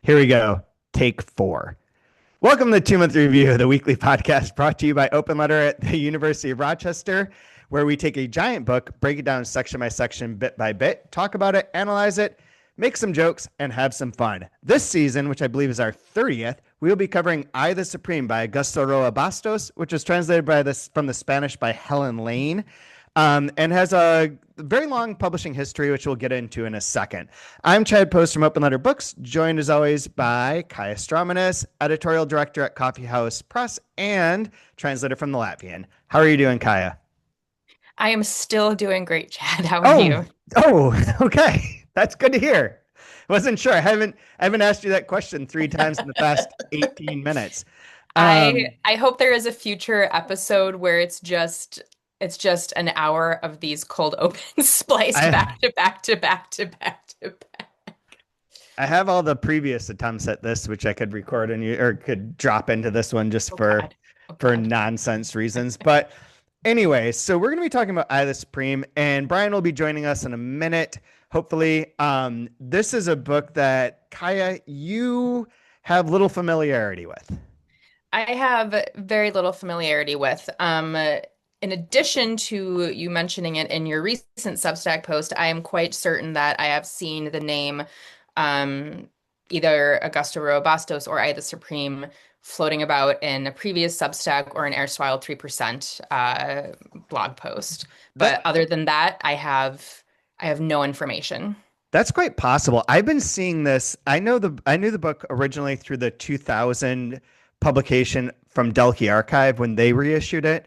Here we go. Take four. Welcome to 2 Month Review, the weekly podcast brought to you by Open Letter at the University of Rochester, where we take a giant book, break it down section by section, bit by bit, talk about it, analyze it, make some jokes, and have some fun. This season, which I believe is our 30th, we will be covering I the Supreme by Augusto Roa Bastos, which was translated from the Spanish by Helen Lane, and has a very long publishing history, which we'll get into in a second. I'm Chad Post from Open Letter Books, joined as always by Kaija Straumanis, editorial director at Coffee House Press and translator from the Latvian. How are you doing, Kaija? I am still doing great, Chad. How are Oh, you? okay. That's good to hear. Wasn't sure. I haven't asked you that question 3 times in the past 18 minutes. I hope there is a future episode where it's just an hour of these cold opens spliced I back to back to back to back to back. I have all the previous attempts at this, which I could record and you or could drop into this one just Oh for God. Oh for God. nonsense reasons. But anyway, so we're going to be talking about I the Supreme, and Brian will be joining us in a minute. Hopefully, this is a book that Kaija, you have little familiarity with. I have very little familiarity with. In addition to you mentioning it in your recent Substack post, I am quite certain that I have seen the name um, either Augusto Roa Bastos or I the Supreme floating about in a previous Substack or an erstwhile 3% blog post. But That other than that, I have no information. that's quite possible. I've been seeing this. I knew the book originally through the 2000 publication from Delkey Archive when they reissued it.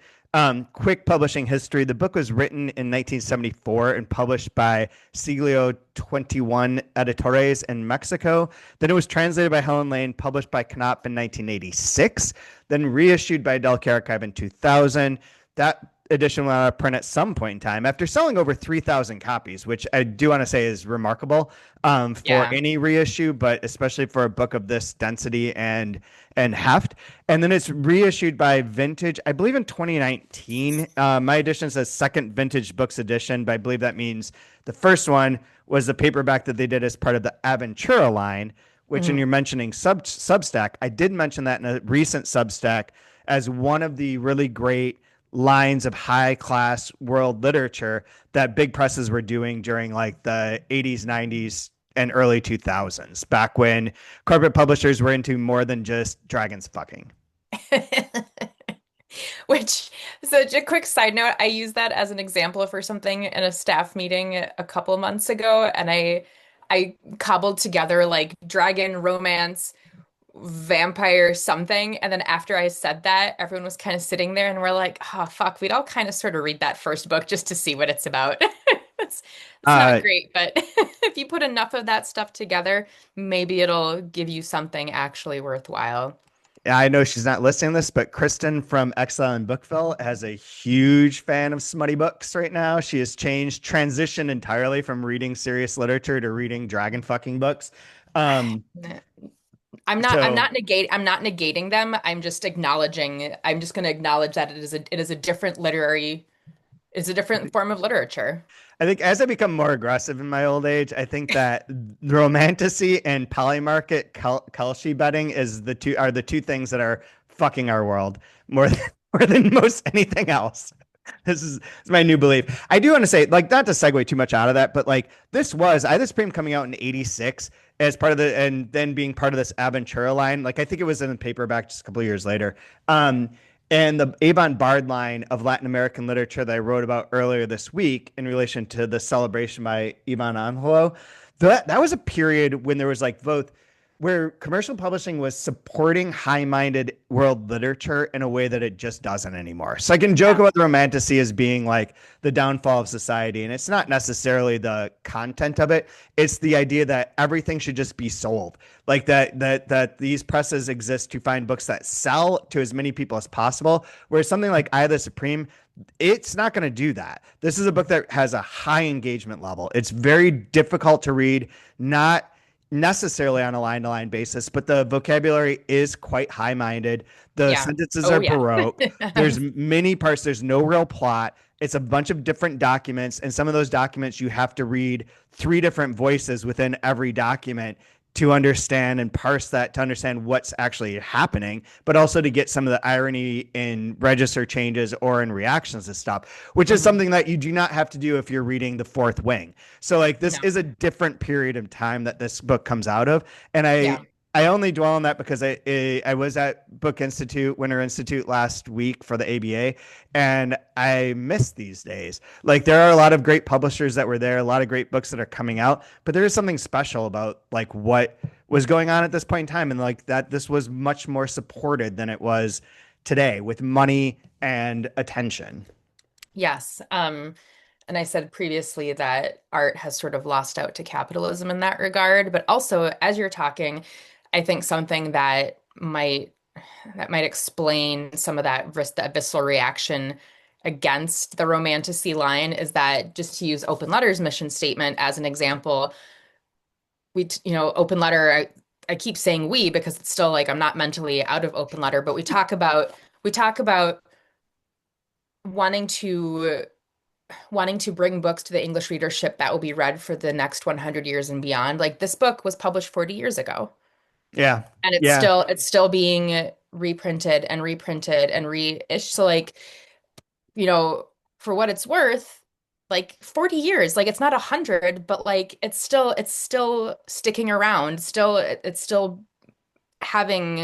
Quick publishing history. The book was written in 1974 and published by Siglio 21 Editores in Mexico. Then it was translated by Helen Lane, published by Knopf in 1986, then reissued by Delkey Archive in 2000. That edition went out of print at some point in time after selling over 3,000 copies, which I do want to say is remarkable for Yeah. any reissue, but especially for a book of this density and heft. And then it's reissued by Vintage, I believe in 2019. My edition says second Vintage Books edition, but I believe that means the first one was the paperback that they did as part of the Aventura line, which in Mhm. your mentioning Substack, I did mention that in a recent Substack as one of the really great lines of high class world literature that big presses were doing during like the 80s, 90s, and early 2000s, back when corporate publishers were into more than just dragons fucking. Which, so a quick side note, I used that as an example for something in a staff meeting a couple months ago, and I cobbled together like dragon romance, vampire something, and then after I said that, everyone was kind of sitting there and we're like, oh fuck, we'd all kind of sort of read that first book just to see what it's about. It's it's not Uh, great, but if you put enough of that stuff together, maybe it'll give you something actually worthwhile. I know she's not listening to this, but Kristen from Exile and Bookville has a huge fan of smutty books right now. She has transitioned entirely from reading serious literature to reading dragon fucking books. Um, so I'm not negating them. I'm just going to acknowledge that it is a different it's a different form of literature. I think as I become more aggressive in my old age, I think that romantasy and polymarket Kelshi betting are the two things that are fucking our world more than, more than most anything else. This is my new belief. I do want to say, like, not to segue too much out of that, but like this was I the Supreme coming out in '86 as part of and then being part of this Aventura line. Like I think it was in the paperback just a couple of years later. And the Avon Bard line of Latin American literature that I wrote about earlier this week in relation to the celebration by Ivan Angelo, that was a period when there was like both where commercial publishing was supporting high-minded world literature in a way that it just doesn't anymore. So I can joke Yeah. about the romantasy as being like the downfall of society, and it's not necessarily the content of it. It's the idea that everything should just be sold. Like that these presses exist to find books that sell to as many people as possible. Whereas something like I the Supreme, it's not going to do that. This is a book that has a high engagement level. It's very difficult to read, not necessarily on a line to line basis, but the vocabulary is quite high minded. The Yeah. sentences Oh are yeah. baroque. There's many parts, there's no real plot. It's a bunch of different documents, and some of those documents you have to read three different voices within every document to understand and parse that to understand what's actually happening, but also to get some of the irony in register changes or in reactions to stuff, which is Hmm. something that you do not have to do if you're reading The Fourth Wing. So like this No. is a different period of time that this book comes out of, and Yeah. I only dwell on that because I was at Book Institute, Winter Institute last week for the ABA, and I miss these days. Like there are a lot of great publishers that were there, a lot of great books that are coming out, but there is something special about like what was going on at this point in time, and like that this was much more supported than it was today with money and attention. Yes. And I said previously that art has sort of lost out to capitalism in that regard. But also, as you're talking, I think something that might explain some of that visceral reaction against the romanticy line is that, just to use Open Letter's mission statement as an example, Open Letter, I keep saying we because it's still like I'm not mentally out of Open Letter, but we talk about wanting to wanting to bring books to the English readership that will be read for the next 100 years and beyond. Like this book was published 40 years ago, Yeah. and it's Yeah. still it's still being reprinted and reprinted and reissued. So like, you know, for what it's worth, like 40 years, like it's not 100, but like it's still sticking around. It's still having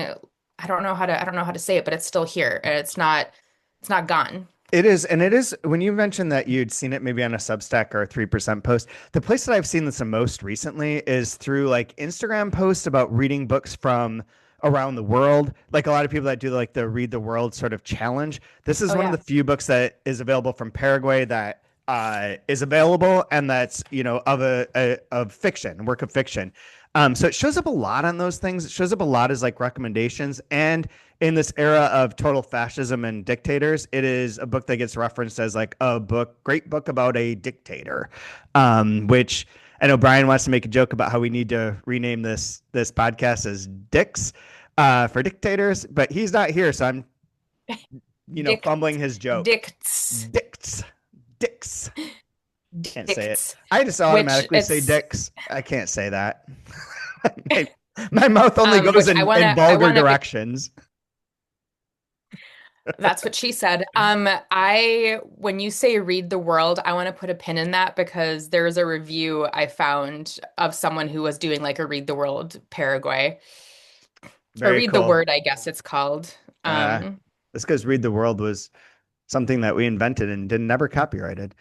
I don't know how to say it, but it's still here. And it's not gone. It is, and it is when you mentioned that you'd seen it maybe on a Substack or a 3% post. The place that I've seen this the most recently is through like Instagram posts about reading books from around the world. Like a lot of people that do like the Read the World sort of challenge. This is Oh one of the yeah. few books that is available from Paraguay that is available and that's of a of fiction, work of fiction. So it shows up a lot on those things. It shows up a lot as like recommendations. And in this era of total fascism and dictators, it is a book that gets referenced as like a great book about a dictator. Which I know Brian wants to make a joke about how we need to rename this podcast as Dicks for dictators, but he's not here, so I'm Dict fumbling his joke. dicts Dicks, dicks. Can't say it. dicts, I just which automatically say it's dicks. I can't say that. my, my mouth only goes which I in wanna I vulgar wanna be directions. that's what she said. I when you say read the world, I want to put a pin in that because there's a review I found of someone who was doing like a read the world Paraguay or Very read the cool. word, I guess it's called. Uh, this because Read the World was something that we invented and didn't never copyrighted.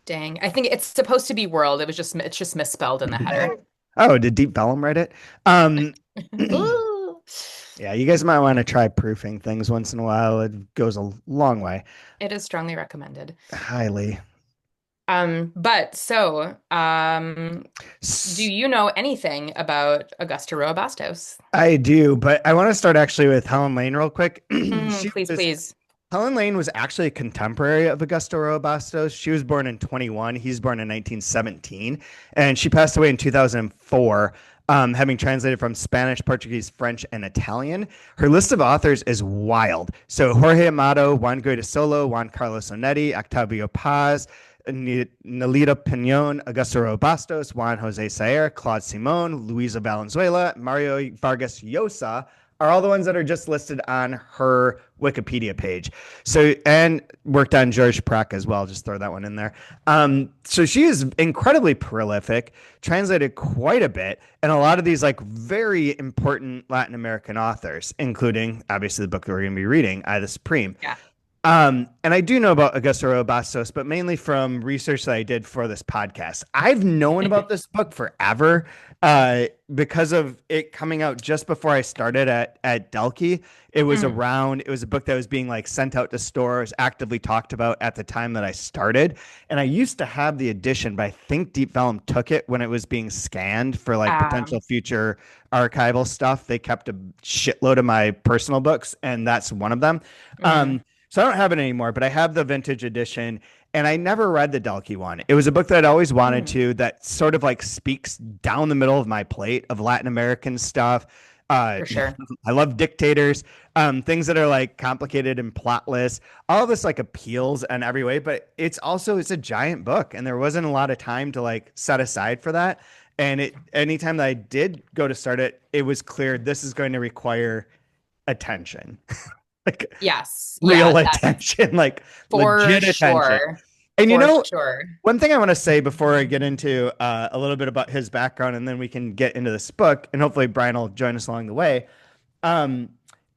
Dang. I think it's supposed to be world. It's just misspelled in the header. Oh, did Deep Vellum write it? Um, Ooh. yeah, you guys might want to try proofing things once in a while. It goes a long way. It is strongly recommended. Highly. But so, do you know anything about Augusto Roa Bastos? I do, but I want to start actually with Helen Lane real quick. She Please, was please. Helen Lane was actually a contemporary of Augusto Roa Bastos. She was born in 21. He's born in 1917, and she passed away in 2004, having translated from Spanish, Portuguese, French, and Italian. Her list of authors is wild. So Jorge Amado, Juan Guida Solo, Juan Carlos Onetti, Octavio Paz, Nalita Pinon, Augusto Roa Bastos, Juan Jose Saer, Claude Simon, Luisa Valenzuela, Mario Vargas Llosa are all the ones that are just listed on her Wikipedia page. So, and worked on Georges Perec as well. Just throw that one in there. So she is incredibly prolific, translated quite a bit, and a lot of these like very important Latin American authors, including obviously the book that we're going to be reading, I the Supreme. Yeah. And I do know about Augusto Roa Bastos, but mainly from research that I did for this podcast. I've known about this book forever because of it coming out just before I started at Delkey. It was Mm. around, it was a book that was being like sent out to stores, actively talked about at the time that I started. And I used to have the edition, but I think Deep Vellum took it when it was being scanned for like potential Um, future archival stuff. They kept a shitload of my personal books, and that's one of them. mm, So I don't have it anymore, but I have the vintage edition, and I never read the Delkey one. It was a book that I'd always wanted mm, to, that sort of like speaks down the middle of my plate of Latin American stuff. Uh, for sure. I love dictators, things that are like complicated and plotless. All of this like appeals in every way, but it's a giant book, and there wasn't a lot of time to like set aside for that. And anytime that I did go to start it, it was clear this is going to require attention, like Yes. Yeah, real that attention, like for legit attention. sure. And For sure. one thing I want to say before I get into a little bit about his background, and then we can get into this book, and hopefully Brian will join us along the way, um,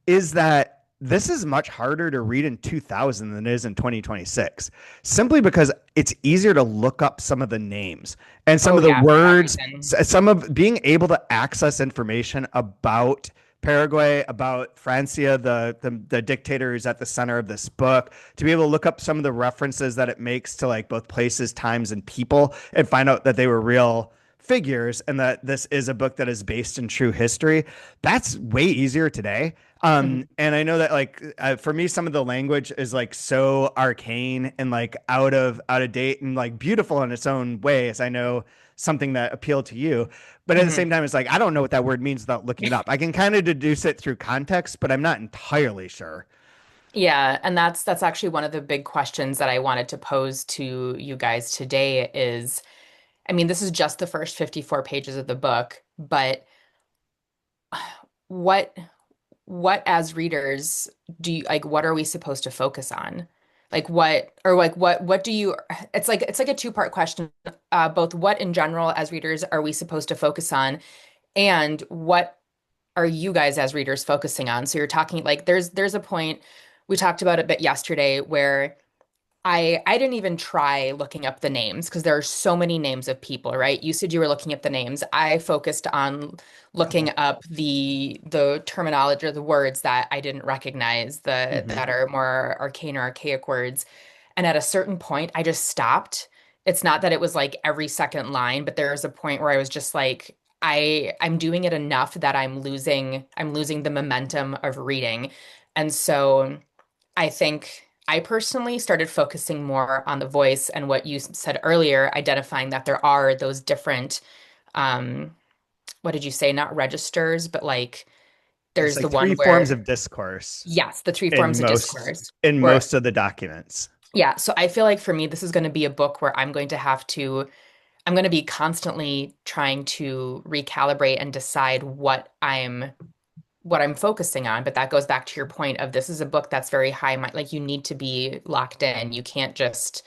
is that this is much harder to read in 2000 than it is in 2026, simply because it's easier to look up some of the names and some Oh of the yeah, for that words, reason. some of being able to access information about Paraguay, about Francia, the dictator who's at the center of this book, to be able to look up some of the references that it makes to like both places, times, and people, and find out that they were real figures and that this is a book that is based in true history. That's way easier today. Mhm. And I know that like for me, some of the language is like so arcane and like out of date and like beautiful in its own way, as I know something that appealed to you. But at the Mhm. same time, it's like I don't know what that word means without looking it up. I can kind of deduce it through context, but I'm not entirely sure. Yeah, and that's actually one of the big questions that I wanted to pose to you guys today is, I mean, this is just the first 54 pages of the book, but what what as readers do you like what are we supposed to focus on? Like what or like what do you it's like a two-part question. Both what in general as readers are we supposed to focus on and what are you guys as readers focusing on? So you're talking like there's a point we talked about a bit yesterday where I didn't even try looking up the names because there are so many names of people, right? You said you were looking up the names. I focused on looking up the terminology or the words that I didn't recognize, the Mm-hmm. that are more arcane or archaic words. And at a certain point, I just stopped. It's not that it was like every second line, but there was a point where I was just like, I'm doing it enough that I'm losing the momentum of reading. And so I think I personally started focusing more on the voice and what you said earlier, identifying that there are those different, um, what did you say? Not registers, but like It's there's the like one three forms where, of discourse yes, the three in forms of most discourse. in Where, most of the documents. yeah, so I feel like for me, this is going to be a book where I'm going to be constantly trying to recalibrate and decide what I'm focusing on. But that goes back to your point of this is a book that's very high, like you need to be locked in. You can't just,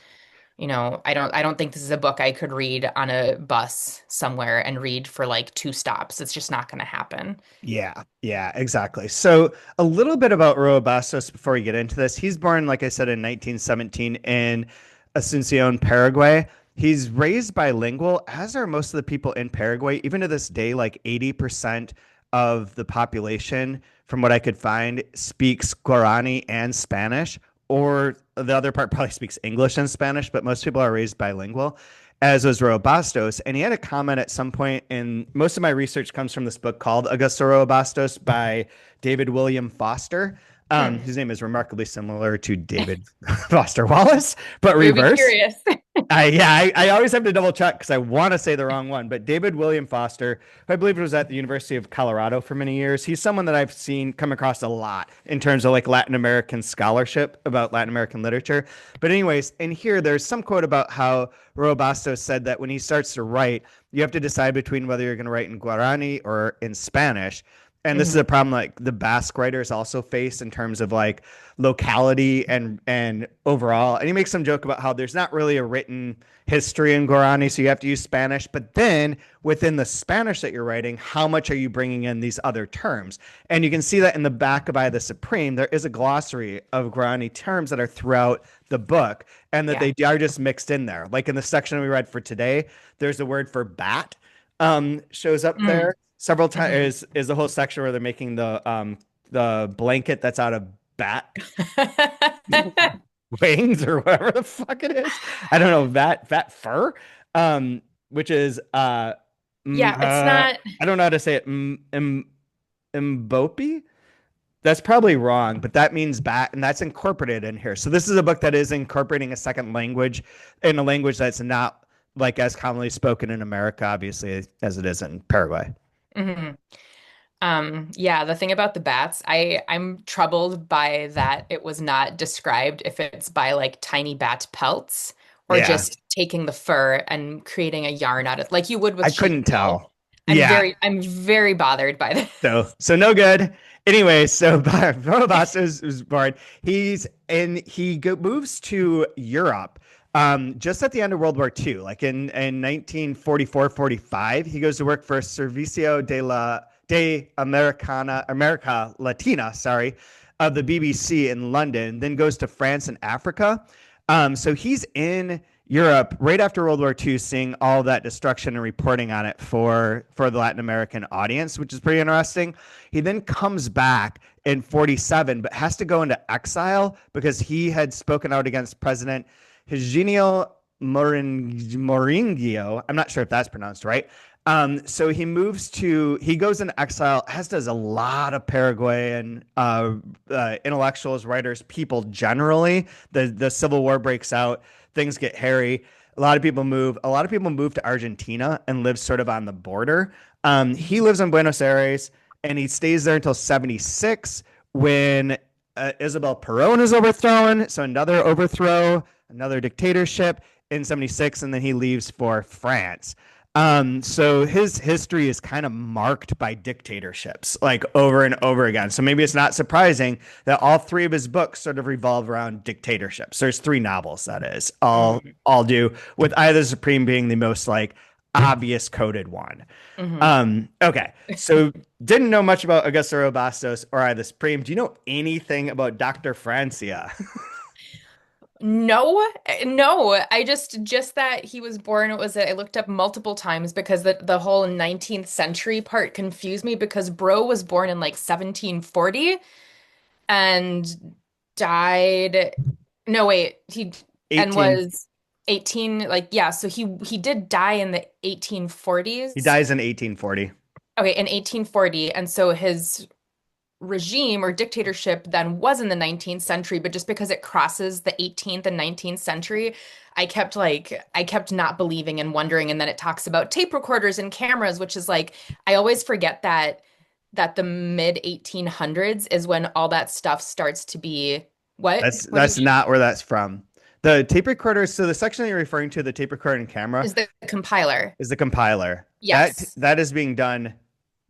I don't think this is a book I could read on a bus somewhere and read for like two stops. It's just not going to happen. Yeah, yeah, exactly. So a little bit about Roa Bastos before we get into this. He's born, like I said, in 1917 in Asuncion, Paraguay. He's raised bilingual, as are most of the people in Paraguay. Even to this day, like 80% of the population, from what I could find, speaks Guarani and Spanish, or the other part probably speaks English and Spanish, but most people are raised bilingual, as was Roa Bastos. And he had a comment at some point, and most of my research comes from this book called Augusto Roa Bastos by David William Foster. Hmm. His name is remarkably similar to David Foster Wallace, but You would be reverse. curious. I always have to double check because I want to say the wrong one. But David William Foster, who I believe was at the University of Colorado for many years, he's someone that I've seen come across a lot in terms of like Latin American scholarship about Latin American literature. But anyways, in here there's some quote about how Roa Bastos said that when he starts to write, you have to decide between whether you're going to write in Guarani or in Spanish. And this is a Hmm. problem like the Basque writers also face in terms of like locality and overall. And he makes some joke about how there's not really a written history in Guarani, so you have to use Spanish. But then within the Spanish that you're writing, how much are you bringing in these other terms? And you can see that in the back of I the Supreme, there is a glossary of Guarani terms that are throughout the book, and that Yeah. they are just mixed in there. Like in the section we read for today, there's a word for bat shows up Mm. there several times. Hmm. Is the whole section where they're making the blanket that's out of bat wings or whatever the fuck it is. I don't know, vat fur, which is Yeah, it's not. I don't know how to say it. Mbopi. That's probably wrong, but that means bat, and that's incorporated in here. So this is a book that is incorporating a second language in a language that's not like as commonly spoken in America, obviously, as it is in Paraguay. Mhm. Yeah, the thing about the bats, I'm troubled by that it was not described if it's by like tiny bat pelts or Yeah. just taking the fur and creating a yarn out of like you would with I sheep couldn't wool. tell. Yeah. I'm very bothered by this. So no good. Anyway, so Roa Bastos was born. Moves to Europe just at the end of World War II, like in 1944-45. He goes to work for Servicio de America Latina, sorry, of the BBC in London, then goes to France and Africa. So he's in Europe right after World War II, seeing all that destruction and reporting on it for the Latin American audience, which is pretty interesting. He then comes back in 47, but has to go into exile because he had spoken out against President Higinio Moringio. I'm not sure if that's pronounced right. So he goes into exile, as does a lot of Paraguayan intellectuals, writers, people generally. The Civil War breaks out, things get hairy. A lot of people move. A lot of people move to Argentina and live sort of on the border. He lives in Buenos Aires and he stays there until 76 when Isabel Perón is overthrown. So another overthrow, another dictatorship in 76, and then he leaves for France. So his history is kind of marked by dictatorships, like over and over again. So maybe it's not surprising that all three of his books sort of revolve around dictatorships. There's three novels, that is, all do, with either Supreme being the most like obvious coded one. Okay, so didn't know much about Augusto Roa Bastos or either Supreme. Do you know anything about Dr. Francia? No, no. I just that he was born. It was I looked up multiple times because the whole 19th century part confused me because Bro was born in like 1740 and died. No, wait. He and 18. was 18 like yeah, so he did die in the He 1840s. dies in 1840. Okay, in 1840 and so his regime or dictatorship then was in the 19th century, but just because it crosses the 18th and 19th century, I kept not believing and wondering. And then it talks about tape recorders and cameras, which is like I always forget that the mid 1800s is when all that stuff starts to be what do you That's mean? not where that's from. The tape recorder. So the section that you're referring to, the tape recorder and camera, Is the compiler. is the compiler. Yes. That is being done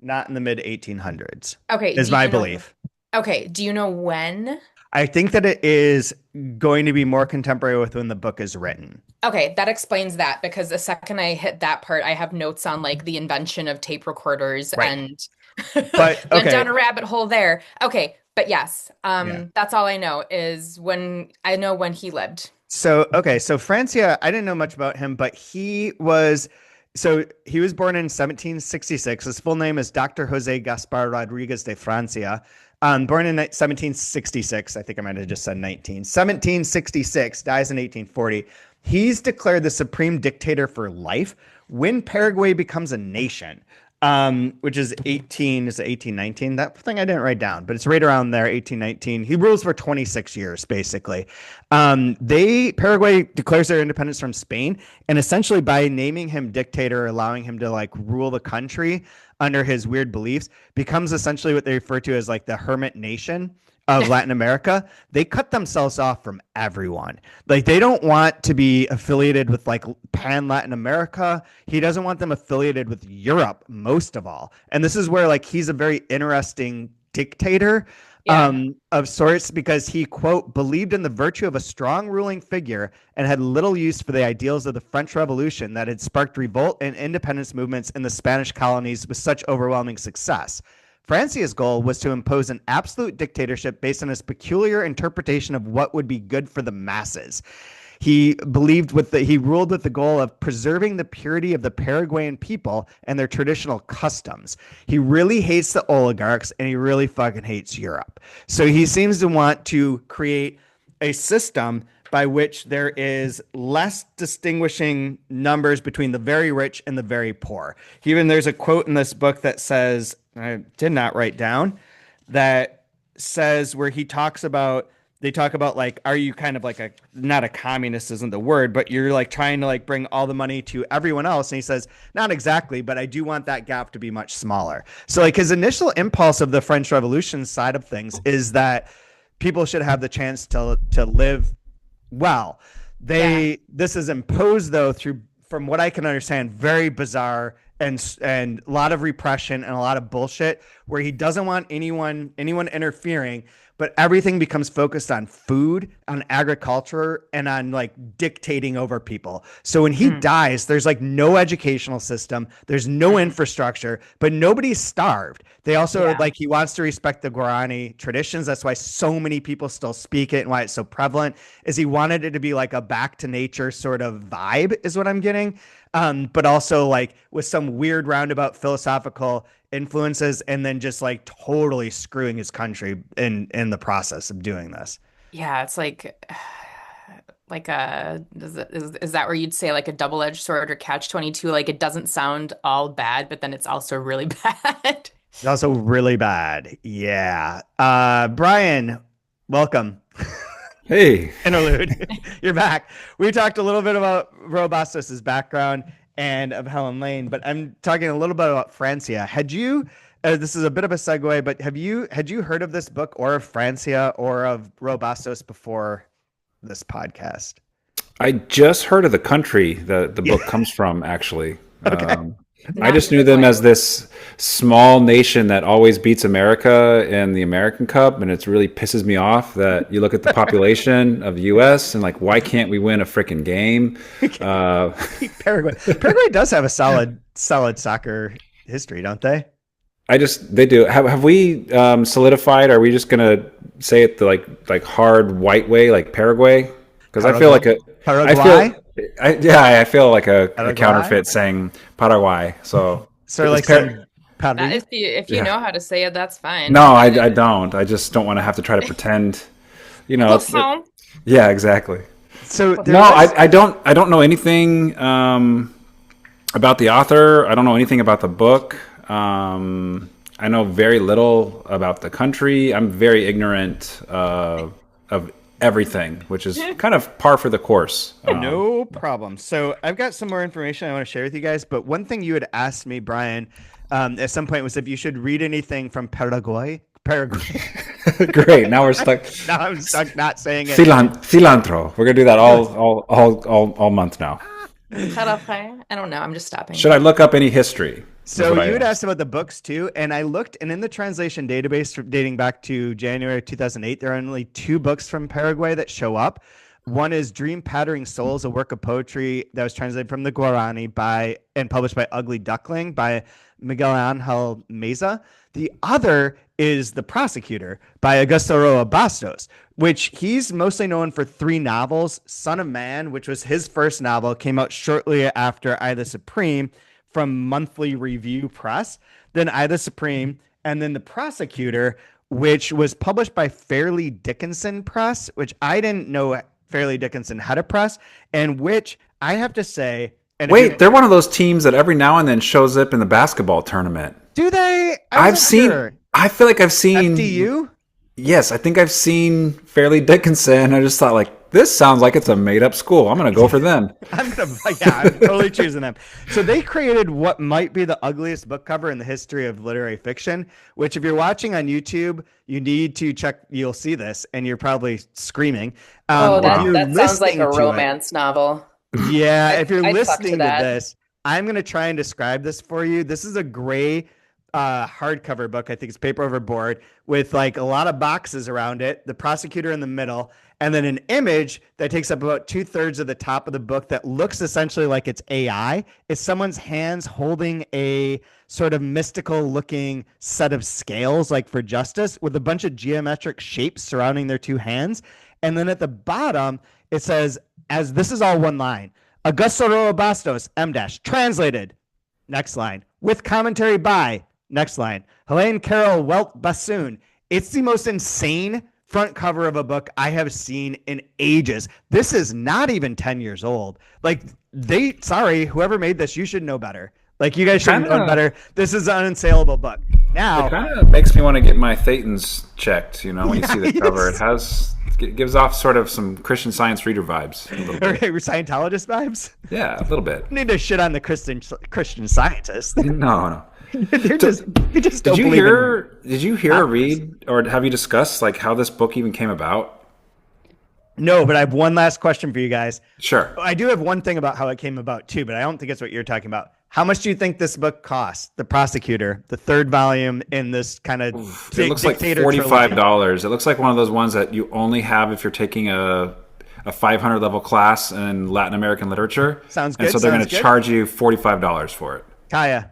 not in the mid 1800s, Okay, is do my you know belief. okay, do you know when? I think that it is going to be more contemporary with when the book is written. Okay, that explains that because the second I hit that part, I have notes on like the invention of tape recorders Right. and But went down okay. a rabbit hole there. Okay, but yes, Yeah. that's all I know is when I know when he lived. So, okay. So Francia, I didn't know much about him, but he was born in 1766. His full name is Dr. Jose Gaspar Rodriguez de Francia. Born in 1766. I think I might have just said 1766, dies in 1840. He's declared the supreme dictator for life when Paraguay becomes a nation, which is 1819. That thing I didn't write down, but it's right around there, 1819. He rules for 26 years, basically. Paraguay declares their independence from Spain, and essentially by naming him dictator, allowing him to like rule the country under his weird beliefs, becomes essentially what they refer to as like the hermit nation of Latin America. They cut themselves off from everyone. Like they don't want to be affiliated with like pan Latin America. He doesn't want them affiliated with Europe most of all. And this is where like he's a very interesting dictator Yeah. of sorts because he quote believed in the virtue of a strong ruling figure and had little use for the ideals of the French Revolution that had sparked revolt and independence movements in the Spanish colonies with such overwhelming success. Francia's goal was to impose an absolute dictatorship based on his peculiar interpretation of what would be good for the masses. He ruled with the goal of preserving the purity of the Paraguayan people and their traditional customs. He really hates the oligarchs and he really fucking hates Europe. So he seems to want to create a system by which there is less distinguishing numbers between the very rich and the very poor. There's a quote in this book that says, I did not write down, that says where they talk about like, are you kind of like not a communist isn't the word, but you're like trying to like bring all the money to everyone else. And he says, not exactly, but I do want that gap to be much smaller. So like his initial impulse of the French Revolution side of things is that people should have the chance to live well. Yeah. This is imposed though through, from what I can understand, very bizarre and a lot of repression and a lot of bullshit where he doesn't want anyone interfering, but everything becomes focused on food, on agriculture, and on like dictating over people. So when he Mm, dies, there's like no educational system, there's no mm, infrastructure, but nobody's starved. They also yeah. like, he wants to respect the Guarani traditions. That's why so many people still speak it and why it's so prevalent. Is he wanted it to be like a back to nature sort of vibe, is what I'm getting. But also like with some weird roundabout philosophical influences, and then just like totally screwing his country in the process of doing this. Yeah, it's like is that where you'd say like a double-edged sword or catch 22? Like it doesn't sound all bad, but then it's also really bad. It's also really bad. Yeah. Brian, welcome. Hey, Interlude. You're back. We talked a little bit about Roa Bastos' background and of Helen Lane, but I'm talking a little bit about Francia. Had you, this is a bit of a segue, but had you heard of this book or of Francia or of Roa Bastos before this podcast? I just heard of the country that the Yeah. book comes from, actually. Okay. I Not just knew them Paraguay. as this small nation that always beats America in the American Cup, and it really pisses me off that you look at the population of the U.S. and like, why can't we win a freaking game? Uh, Paraguay. Paraguay does have a solid soccer history, don't they? they do. Have we solidified? Are we just gonna say it the like hard white way, like Paraguay? Because I feel Paraguay. like Paraguay. I feel like a Paraguay. counterfeit saying Paraguay. So So it's like saying That Paris. if you yeah. know how to say it, that's fine. No, I don't. I just don't want to have to try to pretend. Poisson. Yeah, exactly. So there No, was I don't know anything about the author. I don't know anything about the book. I know very little about the country. I'm very ignorant of everything, which is kind of par for the course. no problem. So I've got some more information I want to share with you guys. But one thing you had asked me, Brian, at some point was if you should read anything from Paraguay. Paraguay. Great. Now we're stuck. Now I'm stuck not saying it. Cilantro. We're gonna do that all month now. I don't know. I'm just stopping. Should I look up any history? Is So what I you had asked. asked about the books too, and I looked, and in the translation database dating back to January 2008, there are only two books from Paraguay that show up. One is Dream Pattering Souls, a work of poetry that was translated from the Guarani by and published by Ugly Duckling by Miguel Angel Meza. The other is The Prosecutor by Augusto Roa Bastos, which he's mostly known for three novels. Son of Man, which was his first novel, came out shortly after I the Supreme from Monthly Review Press, then I the Supreme, and then The Prosecutor, which was published by Fairleigh Dickinson Press, which I didn't know Fairleigh Dickinson had a press, and which I have to say, and if Wait, they're one of those teams that every now and then shows up in the basketball tournament. do they? I I've wasn't seen. sure. I feel like I've seen. FDU? Yes, I think I've seen Fairleigh Dickinson. I just thought like this sounds like it's a made up school. I'm gonna go for them. I'm totally choosing them. So they created what might be the ugliest book cover in the history of literary fiction, which if you're watching on YouTube, you need to check, you'll see this and you're probably screaming. Oh, wow. If you're that sounds like listening a to it, romance novel. yeah, if you're I'd fuck to listening to that. this, I'm going to try and describe this for you. This is a gray hardcover book. I think it's paper over board with like a lot of boxes around it, the prosecutor in the middle, and then an image that takes up about 2/3 of the top of the book that looks essentially like it's AI. It's someone's hands holding a sort of mystical looking set of scales, like for justice, with a bunch of geometric shapes surrounding their two hands. And then at the bottom, it says, as this is all one line, Augusto Roa Bastos, M dash, translated. Next line. With commentary by, next line, Helene Carroll Welt Bassoon. It's the most insane front cover of a book I have seen in ages. This is not even 10 years old. Like, sorry, whoever made this, you should know better. Like, you guys should have known better. This is an unsaleable book. Now, It kind of makes me want to get my Thetans checked. You know, when you see the Yes. cover, it gives off sort of some Christian Science reader vibes. A little bit. okay, we're Scientologist vibes. Yeah, a little bit. Need to shit on the Christian scientists. No. They just don't Did you believe hear? Did you hear or Optics. read or have you discussed like how this book even came about? No, but I have one last question for you guys. Sure. I do have one thing about how it came about too, but I don't think it's what you're talking about. How much do you think this book cost? The Prosecutor, the third volume in this kind of It looks like dictator $45. trilogy. It looks like one of those ones that you only have if you're taking a 500 level class in Latin American literature. Sounds And good. so they're going Sounds to good. charge you $45 for it. Kaya,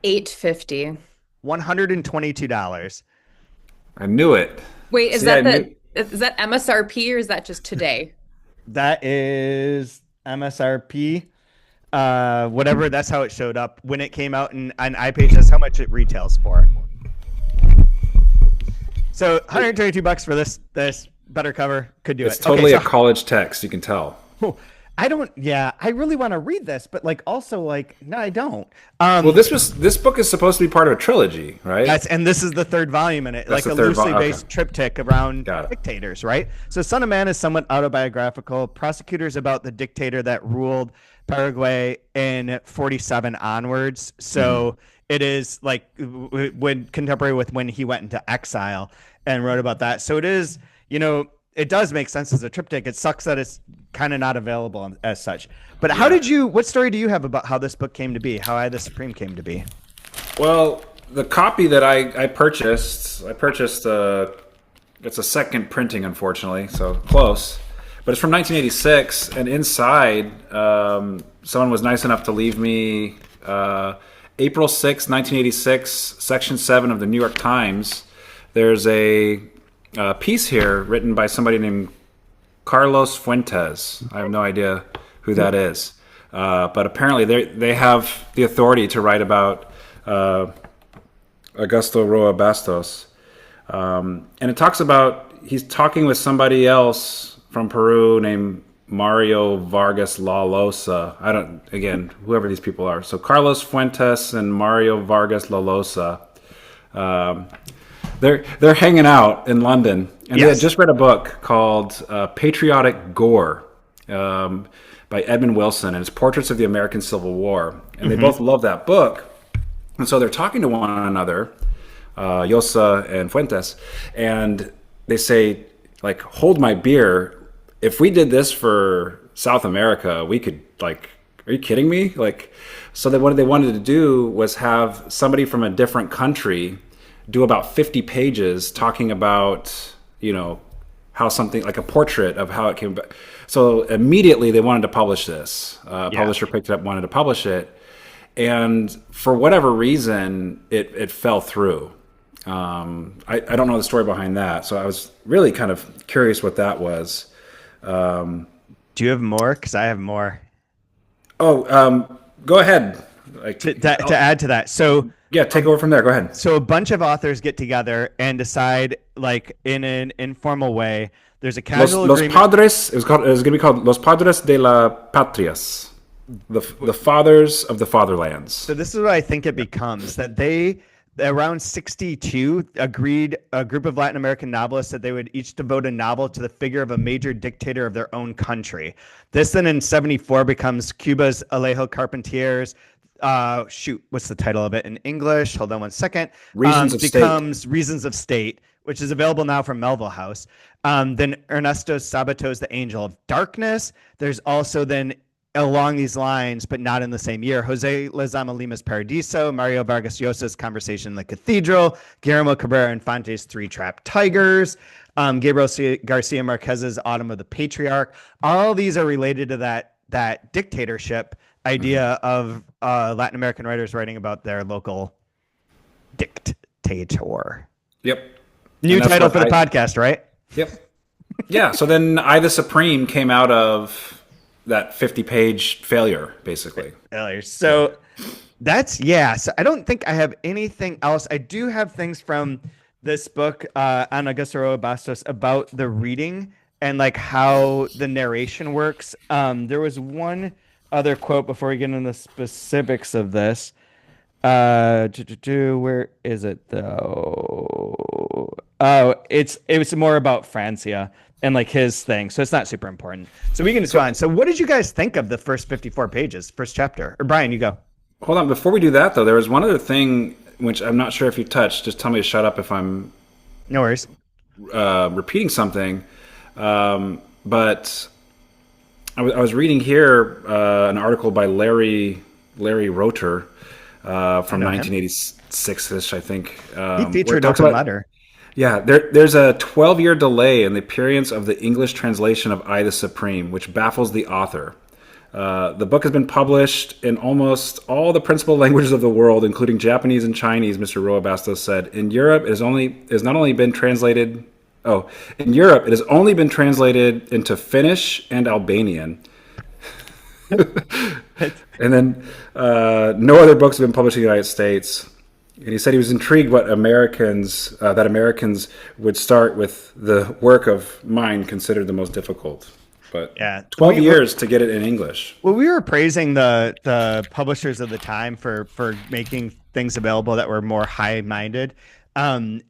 850. $122. I knew it. Wait, See, I knew. is that MSRP or is that just today? That is MSRP. Whatever. That's how it showed up when it came out on iPage. That's how much it retails for. So 122 bucks for this better cover could do It's it. totally Okay, a college text. You can tell. so I don't. Yeah, I really want to read this, but like also like no, I don't. Well, this book is supposed to be part of a trilogy, right? And this is the third volume in it, That's like a the third loosely okay. based triptych around Got it. dictators, right? So Son of Man is somewhat autobiographical. Prosecutors about the dictator that ruled Paraguay in 47 onwards. So it is like when contemporary with when he went into exile and wrote about that. So it is, it does make sense as a triptych. It sucks that it's kind of not available as such. But what story do you have about how this book came to be? How I the Supreme came to be? Well, the copy that I purchased, it's a second printing, unfortunately, so close. But it's from 1986, and inside, someone was nice enough to leave me April 6, 1986, Section 7 of the New York Times. There's a piece here written by somebody named Carlos Fuentes. I have no idea who that is. But apparently they have the authority to write about Augusto Roa Bastos. And it talks about, he's talking with somebody else from Peru named Mario Vargas Llosa. Whoever these people are. So Carlos Fuentes and Mario Vargas Llosa. They're hanging out in London, and they had just read a book called Patriotic Gore by Edmund Wilson, and it's Portraits of the American Civil War. And they both love that book. And so they're talking to one another, Llosa and Fuentes, and they say, like, hold my beer. If we did this for South America, we could, like, are you kidding me? Like, so what they wanted to do was have somebody from a different country do about 50 pages talking about, how something, like a portrait of how it came about. So immediately they wanted to publish this. Publisher picked it up, wanted to publish it. And for whatever reason, it fell through. I don't know the story behind that. So I was really kind of curious what that was. Do you have more? Because I have more. Go ahead. To add to that. So yeah, take over from there. Go ahead. So a bunch of authors get together and decide, like in an informal way, there's a casual agreement. Los Padres, it was going to be called Los Padres de la Patrias, the fathers of the fatherlands. So this is what I think it becomes, that they, around 62, agreed, a group of Latin American novelists, that they would each devote a novel to the figure of a major dictator of their own country. This then in 74 becomes Cuba's Alejo Carpentier's, what's the title of it in English? Hold on one second. Becomes Reasons of State, which is available now from Melville House. Then Ernesto Sabato's The Angel of Darkness. There's also then along these lines, but not in the same year, Jose Lezama Lima's Paradiso, Mario Vargas Llosa's Conversation in the Cathedral, Guillermo Cabrera Infante's Three Trapped Tigers, Gabriel Garcia Marquez's Autumn of the Patriarch. All these are related to that dictatorship idea of Latin American writers writing about their local dictator. Yep. New title for the podcast, right? Yep. Yeah. So then I the Supreme came out of that 50-page failure, basically. So so I don't think I have anything else. I do have things from this book on Augusto Roa Bastos about the reading and like how the narration works. There was one other quote before we get into the specifics of this. Where is it though? Oh, it was more about Francia and like his thing, so it's not super important. So we can just go on. So what did you guys think of the first 54 pages, first chapter? Or Brian, you go. Hold on, before we do that though, there was one other thing which I'm not sure if you touched. Just tell me to shut up if I'm no worries repeating something. But I was reading here an article by Larry Roter from 1986ish, I think. He Where it featured talks Open about Letter. yeah, there's a 12-year delay in the appearance of the English translation of I the Supreme, which baffles the author. The book has been published in almost all the principal languages of the world, including Japanese and Chinese, Mr. Roa Bastos said. In Europe, it has not only been translated. Oh, in Europe, it has only been translated into Finnish and Albanian. And then no other books have been published in the United States. And he said he was intrigued that Americans would start with the work of mine considered the most difficult. But Yeah, 12 years to get it in English. Well, we were praising the publishers of the time for making things available that were more high-minded and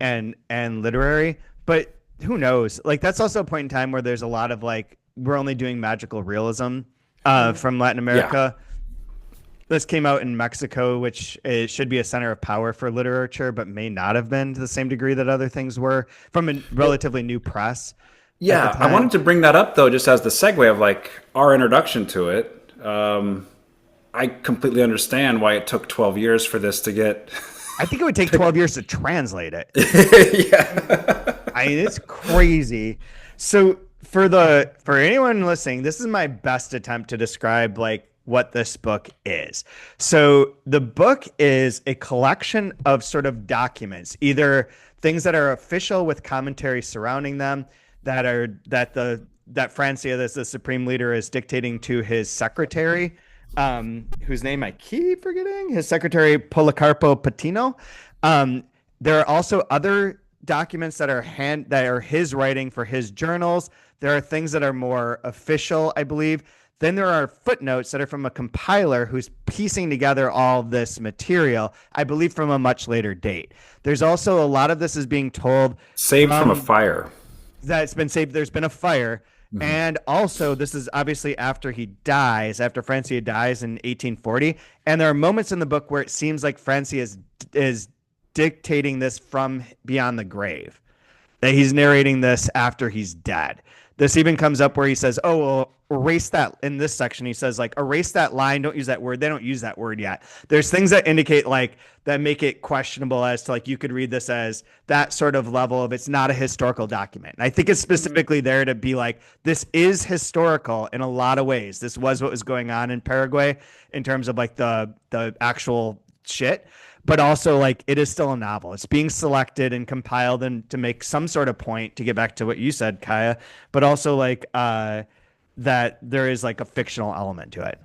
literary. But who knows? Like that's also a point in time where there's a lot of like we're only doing magical realism from Latin America. Yeah. This came out in Mexico, which it should be a center of power for literature, but may not have been to the same degree that other things were from a relatively new press. Yeah, I wanted to bring that up, though, just as the segue of like our introduction to it. I completely understand why it took 12 years for this to get... I think it would take 12 years to translate it. Yeah. I mean, it's crazy. So for anyone listening, this is my best attempt to describe like what this book is. So the book is a collection of sort of documents, either things that are official with commentary surrounding them, that Francia, the supreme leader, is dictating to his secretary, whose name I keep forgetting, his secretary Policarpo Patino. There are also other documents that are his writing for his journals. There are things that are more official, I believe. Then there are footnotes that are from a compiler who's piecing together all this material, I believe from a much later date. There's also a lot of this is being told saved from a fire. That's been saved. There's been a fire. Mm-hmm. And also this is obviously after after Francia dies in 1840. And there are moments in the book where it seems like Francia is dictating this from beyond the grave, that he's narrating this after he's dead. This even comes up where he says, oh, well, erase that in this section. He says like, erase that line. Don't use that word. They don't use that word yet. There's things that indicate like that make it questionable as to like, you could read this as that sort of level of it's not a historical document. And I think it's specifically there to be like, this is historical in a lot of ways. This was what was going on in Paraguay in terms of like the actual shit. But also, like, it is still a novel. It's being selected and compiled and to make some sort of point, to get back to what you said, Kaija, but also, like, that there is, like, a fictional element to it.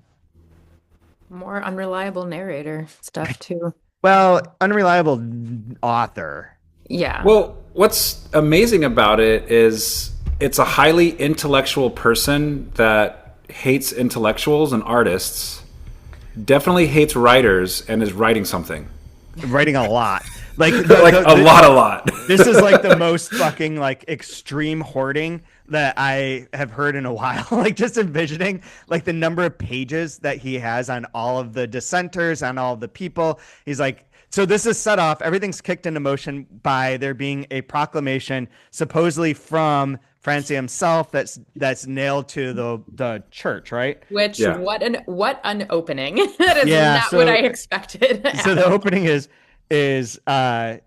More unreliable narrator stuff, too. Well, unreliable author. Yeah. Well, what's amazing about it is it's a highly intellectual person that hates intellectuals and artists, definitely hates writers, and is writing something. Writing a lot, like a lot. This is like the most fucking like extreme hoarding that I have heard in a while. Like just envisioning like the number of pages that he has on all of the dissenters, on all of the people. He's like, so this is set off. Everything's kicked into motion by there being a proclamation supposedly from Francia himself that's nailed to the church, right? Which what an opening. That is not what I expected. So the opening is I'll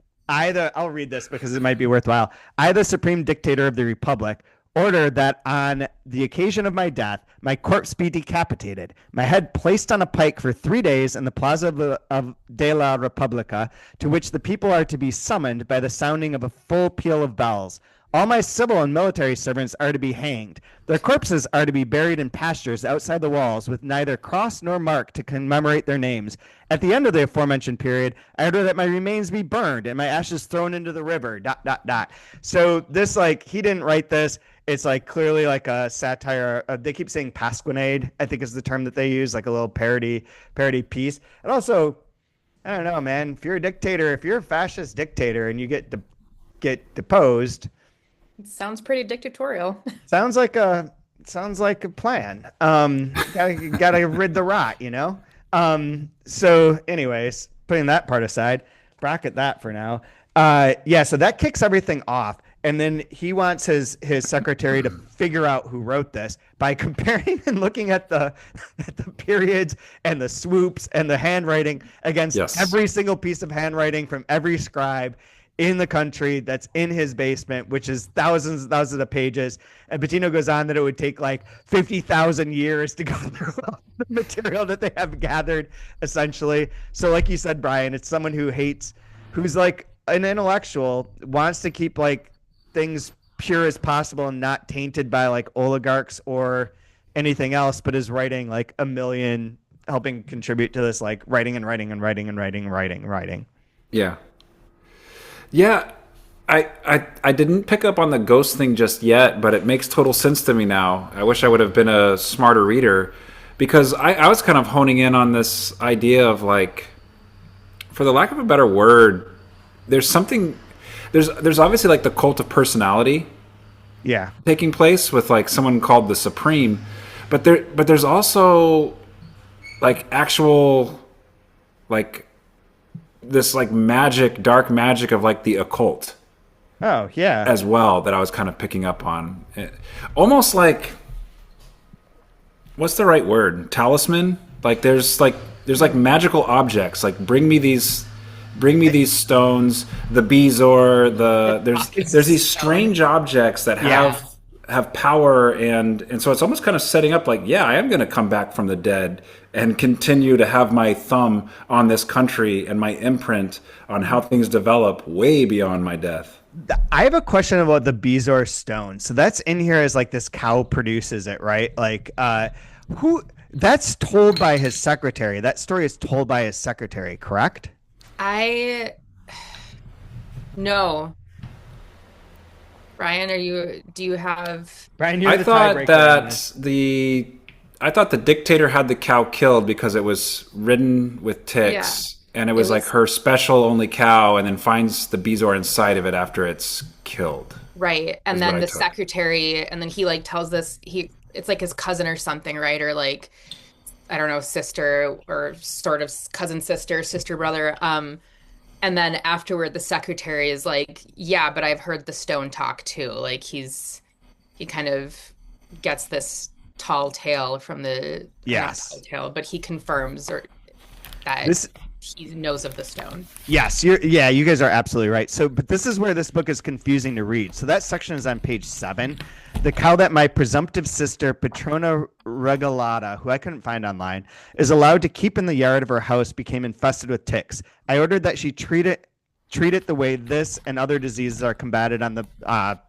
read this because it might be worthwhile. I, the supreme dictator of the republic, order that on the occasion of my death, my corpse be decapitated, my head placed on a pike for 3 days in the Plaza de la Repubblica, to which the people are to be summoned by the sounding of a full peal of bells. All my civil and military servants are to be hanged. Their corpses are to be buried in pastures outside the walls with neither cross nor mark to commemorate their names. At the end of the aforementioned period, I order that my remains be burned and my ashes thrown into the river, ... So this, like, he didn't write this. It's like clearly like a satire. They keep saying pasquinade, I think is the term that they use, like a little parody piece. And also, I don't know, man, if you're a dictator, if you're a fascist dictator and you get deposed, sounds pretty dictatorial. Sounds like a plan. Gotta rid the rot, you know? So anyways, putting that part aside, bracket that for now. So that kicks everything off. And then he wants his secretary to figure out who wrote this by comparing and looking at the periods and the swoops and the handwriting against Yes. every single piece of handwriting from every scribe in the country that's in his basement, which is thousands and thousands of pages. And Patino goes on that it would take like 50,000 years to go through all the material that they have gathered, essentially. So like you said, Brian, it's someone who hates, who's like an intellectual, wants to keep like things pure as possible and not tainted by like oligarchs or anything else, but is writing like a million, helping contribute to this, like writing and writing and writing and writing and writing. Yeah. Yeah, I didn't pick up on the ghost thing just yet, but it makes total sense to me now. I wish I would have been a smarter reader, because I was kind of honing in on this idea of like, for the lack of a better word, there's something, there's obviously like the cult of personality Yeah. taking place with like someone called the Supreme, but there's also like actual like this like magic, dark magic of like the occult Oh, yeah. as well that I was kind of picking up on. Almost like, what's the right word? Talisman? Like there's like magical objects. Like bring me these stones, the Bezoar, there's these strange objects that have power, and so it's almost kind of setting up like, yeah, I am going to come back from the dead and continue to have my thumb on this country and my imprint on how things develop way beyond my death. I have a question about the Bezoar stone. So that's in here as like this cow produces it, right? Like, who? That's told by his secretary. That story is told by his secretary, correct? No. Brian, do you have? Brian, you're I the thought tiebreaker on this. I thought the dictator had the cow killed because it was ridden with ticks, and it was like her special only cow, and then finds the Bezoar inside of it after it's killed. Right. And is then what I the took. secretary, and then he like tells this, it's like his cousin or something, right? Or like, I don't know, sister or sort of cousin, sister, brother. And then afterward, the secretary is like, yeah, but I've heard the stone talk too. Like he kind of gets this tall tale from the, Yes. not tall tale, but he confirms that This he knows of the stone. Yes, you guys are absolutely right. So, but this is where this book is confusing to read. So that section is on page 7. The cow that my presumptive sister, Petrona Regalata, who I couldn't find online, is allowed to keep in the yard of her house became infested with ticks. I ordered that she treat it the way this and other diseases are combated on the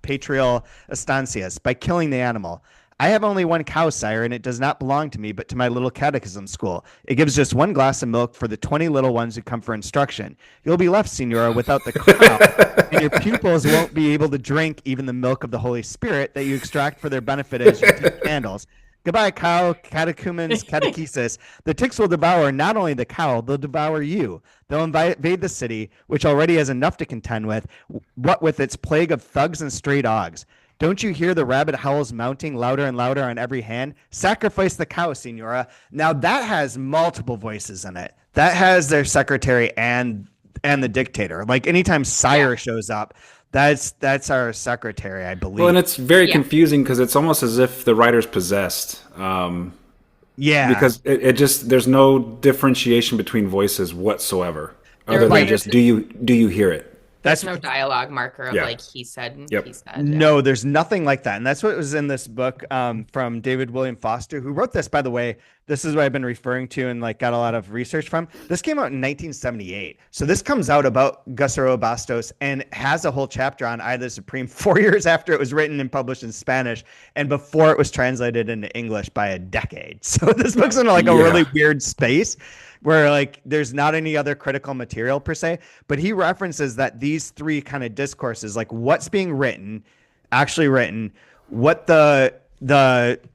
Patrial estancias, by killing the animal. I have only one cow, sire, and it does not belong to me, but to my little catechism school. It gives just one glass of milk for the 20 little ones who come for instruction. You'll be left, Signora, without the cow, and your pupils won't be able to drink even the milk of the Holy Spirit that you extract for their benefit as you keep candles. Goodbye, cow, catechumens, catechesis. The ticks will devour not only the cow, they'll devour you. They'll invade the city, which already has enough to contend with, what with its plague of thugs and stray dogs. Don't you hear the rabid howls mounting louder and louder on every hand? Sacrifice the cow, Signora. Now that has multiple voices in it. That has their secretary and the dictator. Like anytime sire shows up, that's our secretary, I believe. Well, and it's very confusing because it's almost as if the writer's possessed. Because it just, there's no differentiation between voices whatsoever, other than just do you hear it? There's no dialogue marker of like he said and he said. Yeah. No, there's nothing like that. And that's what was in this book from David William Foster, who wrote this, by the way. This is what I've been referring to and like got a lot of research from. This came out in 1978. So this comes out about Augusto Roa Bastos and has a whole chapter on Eye of the Supreme 4 years after it was written and published in Spanish and before it was translated into English by a decade. So this book's in like a really weird space where like there's not any other critical material per se, but he references that these three kind of discourses, like what's being written, actually written, what the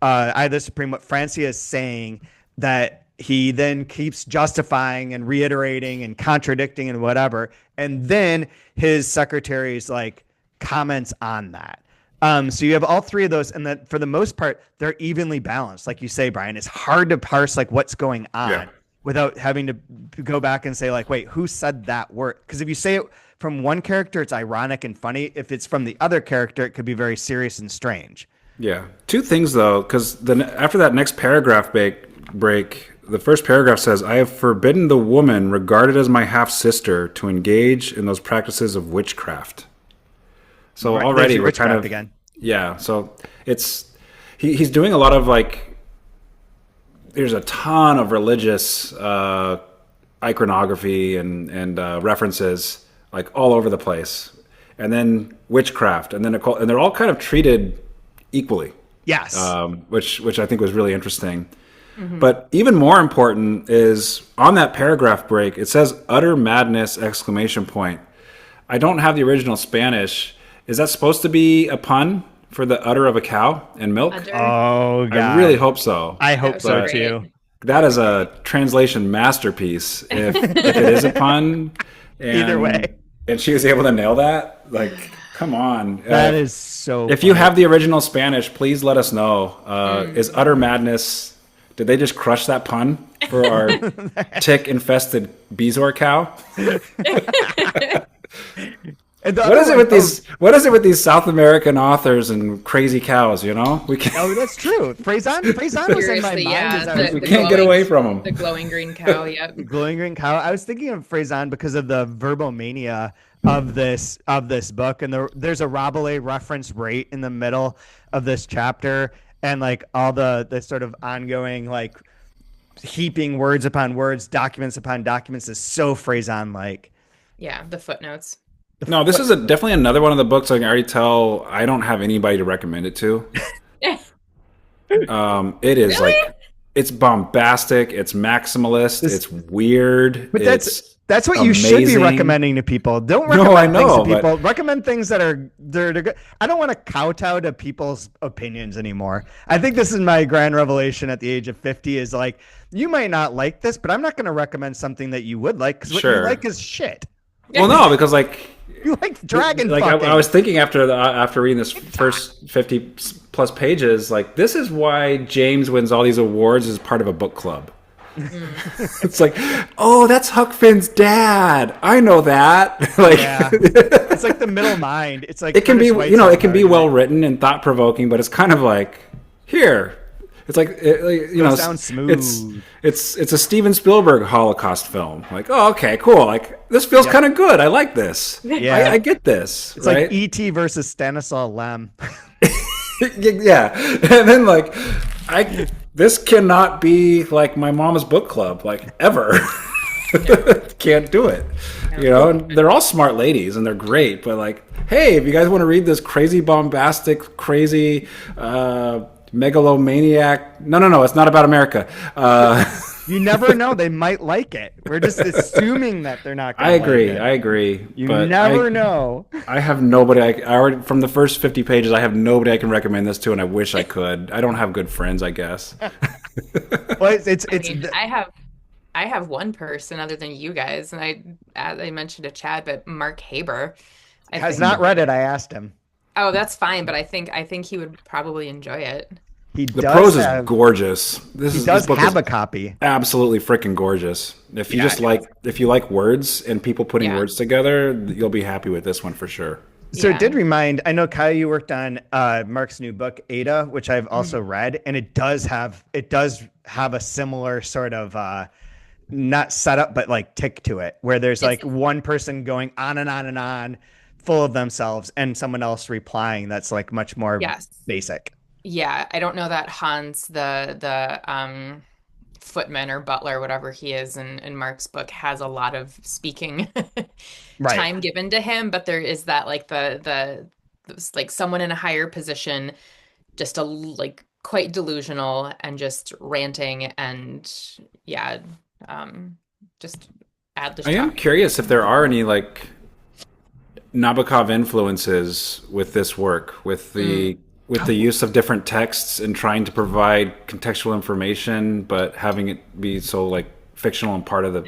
Eye of the Supreme, what Francia is saying, that he then keeps justifying and reiterating and contradicting and whatever, and then his secretary's like comments on that. So you have all three of those, and that for the most part they're evenly balanced. Like you say, Brian, it's hard to parse like what's going on without having to go back and say like, wait, who said that word? Because if from one character, it's ironic and funny. If it's from the other character, it could be very serious and strange. Yeah. Two things though, because then after that next paragraph break, the first paragraph says, "I have forbidden the woman regarded as my half sister to engage in those practices of witchcraft." So Right, already there's your we're kind witchcraft of again. yeah. So it's he's doing a lot of like. There's a ton of religious iconography and references like all over the place, and then witchcraft, and then and they're all kind of treated equally. Yes. Which I think was really interesting. Mm-hmm. But even more important is on that paragraph break, it says "utter madness!" exclamation point. I don't have the original Spanish. Is that supposed to be a pun for the udder of a cow and milk? Udder. Oh, God. I really hope so. I hope so great. too. That is a translation masterpiece. If it is a pun, Either way, and she was able to nail that, like, come on. That is so. If you have the original Spanish, please let us know. Is utter madness? Did they just crush that pun for our tick-infested Bezor cow? What is it with these South American authors and crazy cows? You know, we can't. Oh, that's true. Faison was in my mind. We can't get away from them. The glowing green cow. Yep. Glowing green cow. I was thinking of Faison because of the verbomania of this book, and there's a Rabelais reference right in the middle of this chapter, and like all the sort of ongoing like heaping words upon words, documents upon documents is so Faison like. Yeah, the footnotes. No, this is definitely another one of the books I can already tell I don't have anybody to recommend it to. It is Really? like it's bombastic, it's maximalist, it's weird. But it's that's what you should be amazing. recommending to people. Don't recommend I know, things to people. but- Recommend things that are they're good. I don't want to kowtow to people's opinions anymore. I think this is my grand revelation at the age of 50 is like, you might not like this, but I'm not going to recommend something that you would like because what you like is shit. Well, no, because like You like dragon like fucking. I was thinking after reading this first 50 plus pages, like this is why James wins all these awards as part of a book club. It's like, oh, that's Huck Finn's dad. I know that. Like, yeah. It's like the middle mind. It's like it can be, Curtis you know, White's it can be argument. well written and thought provoking, but it's kind of like here. It's like you know, sounds smooth. It's a Steven Spielberg Holocaust film. Like, oh, okay, cool. Like this feels kind of good. I like this. Yeah. I get this. It's right? like E.T. versus Stanislaw Lem. Yeah, and then like this cannot be like my mom's book club like ever. Can't do it. You know, and they're all smart ladies and they're great, but like, hey, if you guys want to read this crazy bombastic, crazy megalomaniac, no, it's not about America. You never know. They might like it. We're just assuming that they're not going to I agree. You but never know. I have nobody. I already from the first 50 pages. I have nobody I can recommend this to, and I wish I could. I don't have good friends, I guess. Well, I have one person other than you guys, and I mentioned to Chad, but Mark Haber has not read it. I asked him. Oh, that's fine, but I think he would probably enjoy it. The prose is gorgeous. This book have is a copy. Absolutely freaking gorgeous. If you if you like words and people putting words together, you'll be happy with this one for sure. So it did remind. I know Kaija, you worked on Mark's new book Ada, which I've also read, and it does have a similar sort of not setup, but like tick to it, where there's like one person going on and on and on, full of themselves, and someone else replying. That's like much more basic. Yeah, I don't know that Hans, the footman or butler, whatever he is in Mark's book, has a lot of speaking time given to him, but there is that like the like someone in a higher position, just like quite delusional and just ranting and just add the. I am curious if there are any like Nabokov influences with this work, with the use of different texts and trying to provide contextual information, but having it be so like fictional and part of the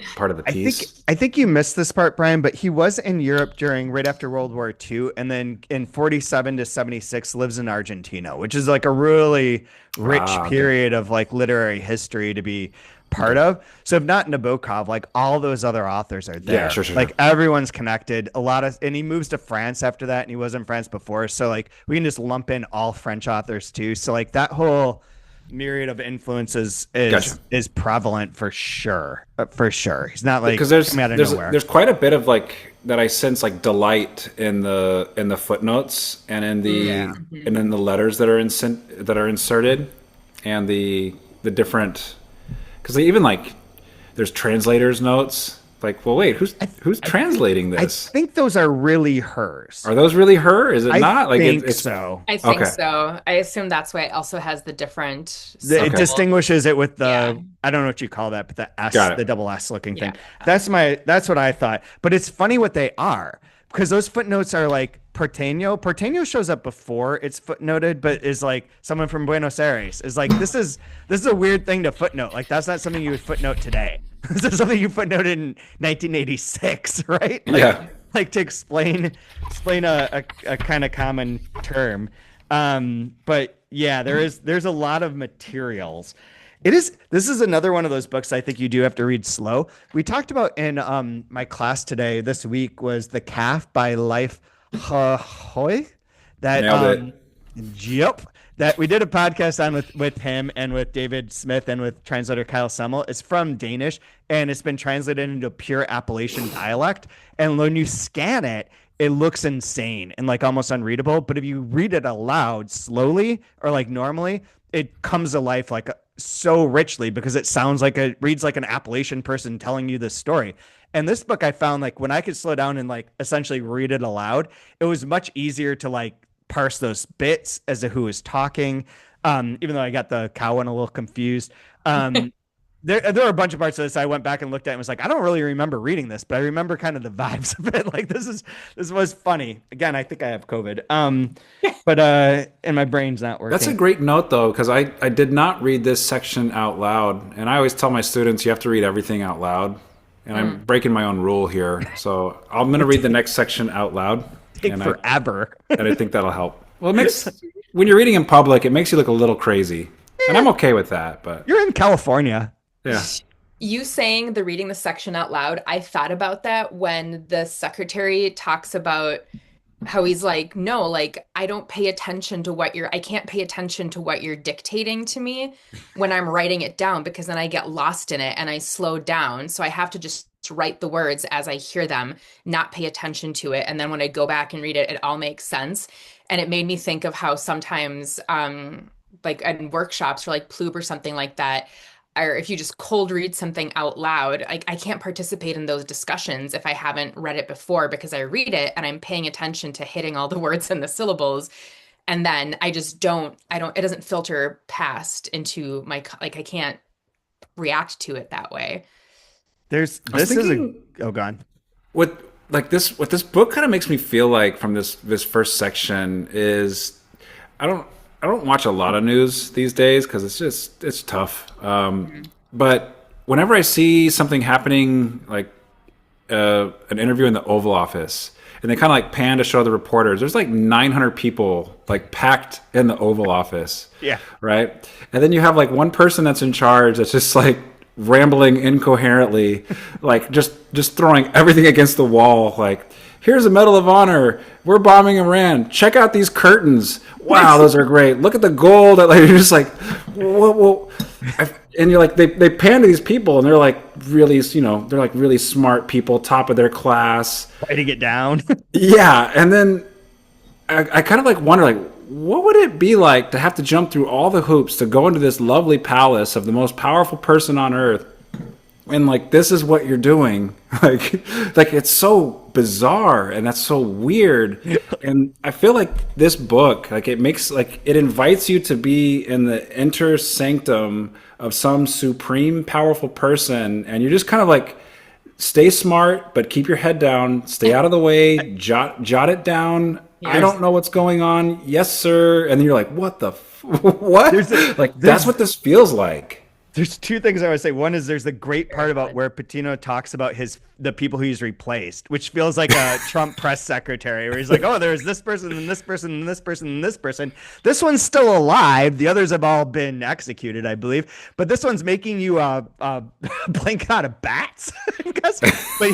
piece. I think you missed this part, Brian, but he was in Europe right after World War II, and then in 47 to 76 lives in Argentina, which is like a really rich period of like literary history to be part of. So if not Nabokov, like all those other authors are there. Yeah, sure. Like everyone's connected. And he moves to France after that, and he was in France before. So like we can just lump in all French authors too. So like that whole myriad of influences is prevalent for sure. For sure. He's not like because coming out of nowhere. there's quite a bit of like that I sense like delight in the footnotes and in the and in the letters that are inserted and the different, because even like there's translators notes. Like, well, wait, who's translating this? I think those are really hers. Are those really her? Is it not? Like, it's so. I think so. I assume that's why it also has the different. It distinguishes it with the I don't know what you call that, but the S, the double S looking thing. That's what I thought. But it's funny what they are, because those footnotes are like Porteño. Porteño shows up before it's footnoted, but is like someone from Buenos Aires. Is like this is a weird thing to footnote. Like that's not something you would footnote today. This is something you footnoted in 1986, right? Like to explain a kind of common term. But yeah, there's a lot of materials. This is another one of those books I think you do have to read slow. We talked about in my class today this week was The Calf by Leif Hoy. That yep. That we did a podcast on with him and with David Smith and with translator Kyle Semmel. It's from Danish, and it's been translated into pure Appalachian dialect. And when you scan it, it looks insane and like almost unreadable. But if you read it aloud slowly or like normally, it comes to life like so richly, because it reads like an Appalachian person telling you this story. And this book I found, like when I could slow down and like essentially read it aloud, it was much easier to like parse those bits as to who is talking, even though I got the cow one a little confused. There are a bunch of parts of this I went back and looked at and was like, I don't really remember reading this, but I remember kind of the vibes of it. Like this was funny. Again, I think I have COVID, but and my brain's not working. That's a great note though, because I did not read this section out loud, and I always tell my students you have to read everything out loud, and I'm breaking my own rule here. So I'm going to read the next section out loud. Forever. And I think that'll help. Well, when you're reading in public, it makes you look a little crazy. And I'm okay with that, but you're in California. Yeah. You saying reading the section out loud, I thought about that when the secretary talks about how he's like, no, like I can't pay attention to what you're dictating to me when I'm writing it down, because then I get lost in it and I slow down. So I have to just write the words as I hear them, not pay attention to it. And then when I go back and read it, it all makes sense. And it made me think of how sometimes like in workshops for like Ploob or something like that, or if you just cold read something out loud, I can't participate in those discussions if I haven't read it before, because I read it and I'm paying attention to hitting all the words and the syllables. And then it doesn't filter past into my, like I can't react to it that way. Gone. What this book kind of makes me feel like from this first section is I don't watch a lot of news these days because it's tough. But whenever I see something happening, like an interview in the Oval Office, and they kind of like pan to show the reporters, there's like 900 people like packed in the Oval Office. Yeah. Right. And then you have like one person that's in charge that's just like rambling incoherently, like just throwing everything against the wall. Like, here's a Medal of Honor. We're bombing Iran. Check out these curtains. Wow, those are great. Look at the gold. Like, you're just like, whoa. And you're like, they pan to these people, and they're like really, they're like really smart people, top of their class. Writing it down. Yeah, and then I kind of like wonder, like, what would it be like to have to jump through all the hoops to go into this lovely palace of the most powerful person on earth, and like this is what you're doing? like it's so bizarre, and that's so weird. And I feel like this book, like it invites you to be in the inner sanctum of some supreme powerful person, and you're just kind of like, stay smart, but keep your head down, stay out of the way, jot it down. I don't know what's going on. Yes, sir. And then you're like, what the what? That's what this feels like. There's two things I would say. One is there's the great part about where Patino talks about the people who he's replaced, which feels like a Trump press secretary, where he's like, "Oh, there's this person and this person and this person and this person. This one's still alive. The others have all been executed, I believe. But this one's making you blink out of bats." But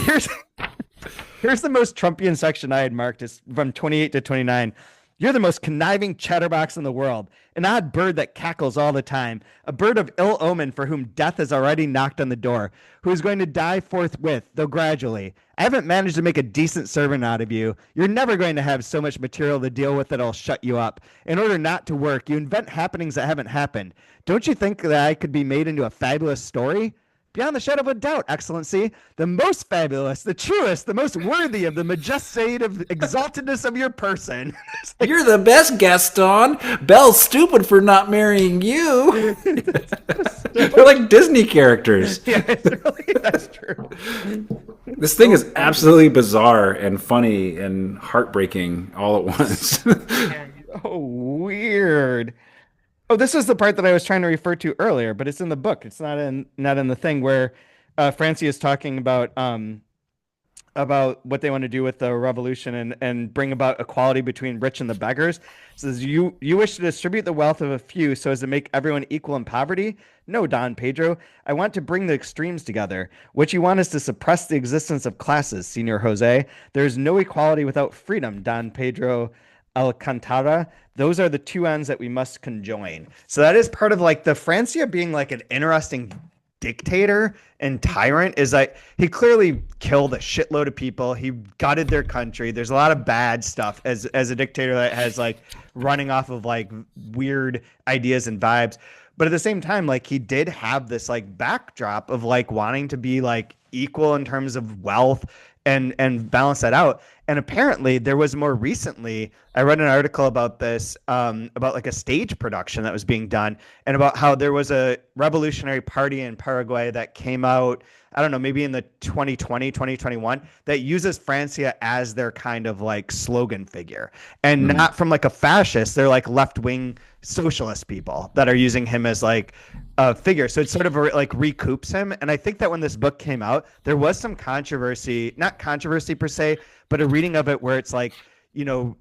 here's the most Trumpian section I had marked is from 28 to 29. You're the most conniving chatterbox in the world, an odd bird that cackles all the time, a bird of ill omen for whom death has already knocked on the door, who is going to die forthwith, though gradually. I haven't managed to make a decent servant out of you. You're never going to have so much material to deal with that'll shut you up. In order not to work, you invent happenings that haven't happened. Don't you think that I could be made into a fabulous story? Beyond the shadow of a doubt, Excellency, the most fabulous, the truest, the most worthy of the majestic exaltedness of your person. You're the best, Gaston. Belle's stupid for not marrying you. They're like Disney characters. Yeah, that's true. This thing is absolutely bizarre and funny and heartbreaking all at once. Oh, weird. Oh, this is the part that I was trying to refer to earlier, but it's in the book. It's not in the thing where Francie is talking about what they want to do with the revolution and bring about equality between rich and the beggars. It says you wish to distribute the wealth of a few so as to make everyone equal in poverty? No, Don Pedro. I want to bring the extremes together. What you want is to suppress the existence of classes, Senor Jose. There is no equality without freedom, Don Pedro Alcantara. Those are the two ends that we must conjoin. So that is part of like the Francia being like an interesting dictator and tyrant is like he clearly killed a shitload of people. He gutted their country. There's a lot of bad stuff as a dictator that has like running off of like weird ideas and vibes. But at the same time, like he did have this like backdrop of like wanting to be like equal in terms of wealth and balance that out. And apparently there was more recently, I read an article about this, about like a stage production that was being done and about how there was a revolutionary party in Paraguay that came out, I don't know, maybe in the 2020, 2021 that uses Francia as their kind of like slogan figure and not from like a fascist. They're like left-wing socialist people that are using him as like a figure. So it sort of like recoups him. And I think that when this book came out, there was some controversy, not controversy per se, but a reading of it where it's like, you know,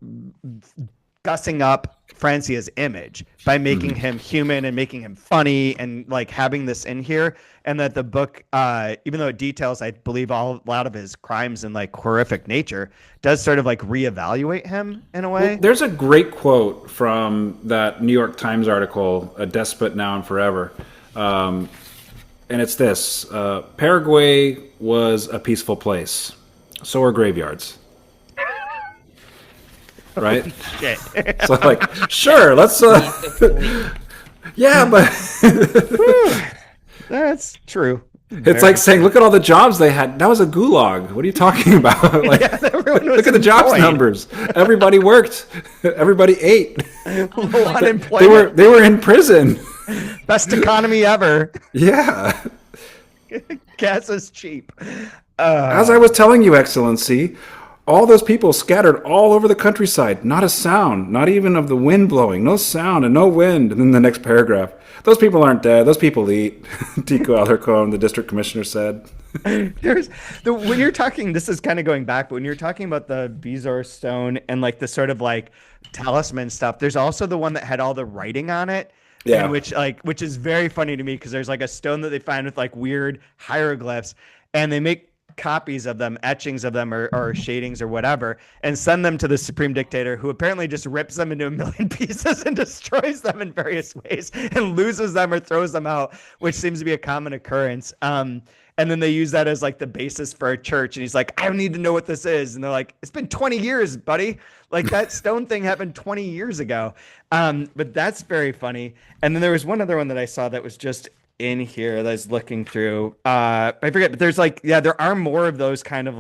gussing up Francia's image by making him human and making him funny and like having this in here. And that the book, even though it details, I believe, a lot of his crimes and like horrific nature, does sort of like reevaluate him in a way. Well, there's a great quote from that New York Times article, "A Despot Now and Forever." And it's this: Paraguay was a peaceful place. So are graveyards. Right? Shit. So like, sure, let's yeah, but That's true. it's like saying, look at all the jobs they had. That was a gulag. What are you talking about? Like, look at the jobs numbers. Everybody worked. Everybody ate. Low unemployment. They were in prison. Best economy ever. Yeah. Gas is cheap. As I was telling you, Excellency, all those people scattered all over the countryside. Not a sound, not even of the wind blowing. No sound and no wind. And then the next paragraph. Those people aren't dead. Those people eat. Tico Alarcon, the district commissioner, said. When you're talking, this is kind of going back, but when you're talking about the Bezoar stone and like the sort of like talisman stuff, there's also the one that had all the writing on it. Yeah. Which is very funny to me because there's like a stone that they find with like weird hieroglyphs and they make copies of them, etchings of them or shadings or whatever, and send them to the supreme dictator who apparently just rips them into a million pieces and destroys them in various ways and loses them or throws them out, which seems to be a common occurrence. And then they use that as like the basis for a church. And he's like, I need to know what this is. And they're like, it's been 20 years, buddy. Like that stone thing happened 20 years ago. But that's very funny. And then there was one other one that I saw that was just in here that I was looking through. I forget, but there's like, yeah, there are more of those kind of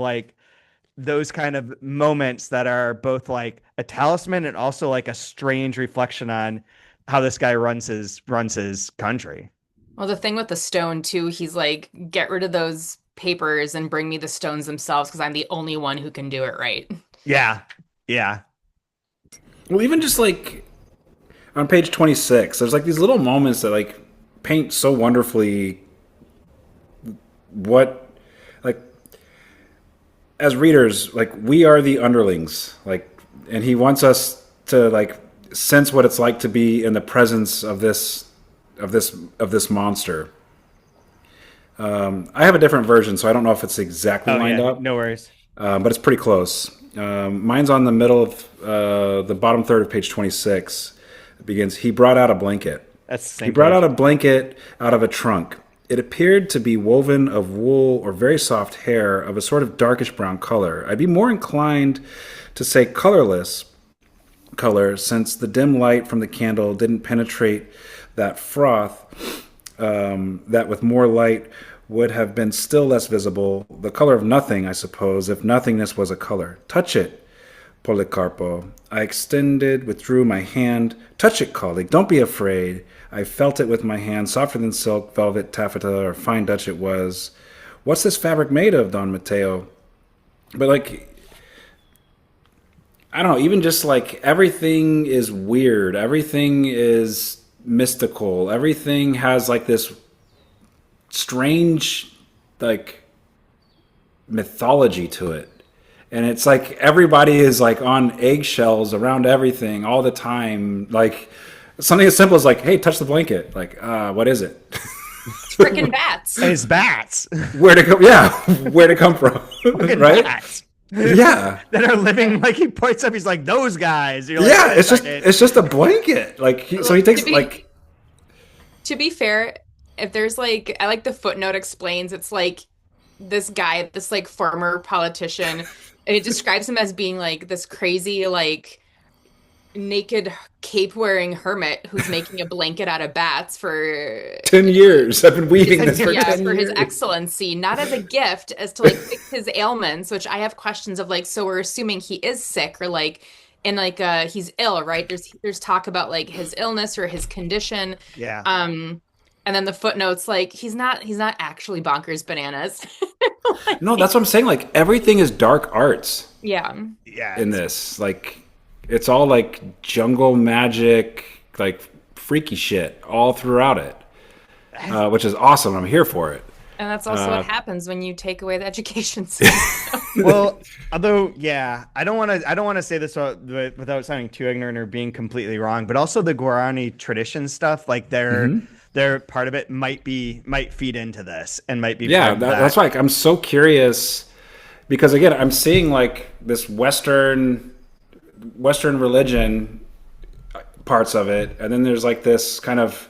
moments that are both like a talisman and also like a strange reflection on how this guy runs his country. Well, the thing with the stone too, he's like, get rid of those papers and bring me the stones themselves because I'm the only one who can do it right. Yeah. Yeah. Well, even just like on page 26, there's like these little moments that like paint so wonderfully what, like, as readers, like, we are the underlings, like, and he wants us to, like, sense what it's like to be in the presence of this monster. I have a different version, so I don't know if it's exactly Oh lined yeah, up, no worries. but it's pretty close. Mine's on the middle of the bottom third of page 26. It begins, he brought out a blanket. That's the He same brought out page. a blanket out of a trunk. It appeared to be woven of wool or very soft hair of a sort of darkish brown color. I'd be more inclined to say colorless color, since the dim light from the candle didn't penetrate that froth, that with more light would have been still less visible. The color of nothing, I suppose, if nothingness was a color. Touch it, Policarpo. I extended, withdrew my hand. Touch it, colleague. Don't be afraid. I felt it with my hand, softer than silk, velvet, taffeta, or fine Dutch it was. What's this fabric made of, Don Mateo? But, like, I don't know, even just like everything is weird. Everything is mystical. Everything has like this strange, like, mythology to it. And it's like everybody is like on eggshells around everything all the time. Like something as simple as like, hey, touch the blanket. Like, what is it? It's freaking bats. It's bats. Where to come? Yeah, where to come from? Fucking Right? bats. Yeah. That are living, like he points up, he's like, those guys. You're like, Yeah, "Wait a second." it's just a blanket. Like so he takes To be like to be fair, if there's like I like the footnote explains it's like this guy, this like former politician, and it describes him as being like this crazy like naked cape wearing hermit who's making a blanket out of bats for 10 years. I've been weaving this for yeah, 10 for his years. excellency, not as a gift, as to like fix his ailments, which I have questions of like, so we're assuming he is sick or like and like he's ill, right? There's talk about like his illness or his condition. Yeah. And then the footnotes like he's not actually bonkers bananas. No, that's what I'm saying. Like everything is dark arts Yeah. Yeah. in this. Like it's all like jungle magic, like freaky shit all throughout it, which is awesome. I'm here for it. And that's also what happens when you take away the education system. Well, although, yeah, I don't want to say this without sounding too ignorant or being completely wrong, but also the Guarani tradition stuff, like their part of it might feed into this and might be Yeah, part of that. that's why I'm so curious because again, I'm seeing like this Western religion parts of it, and then there's like this kind of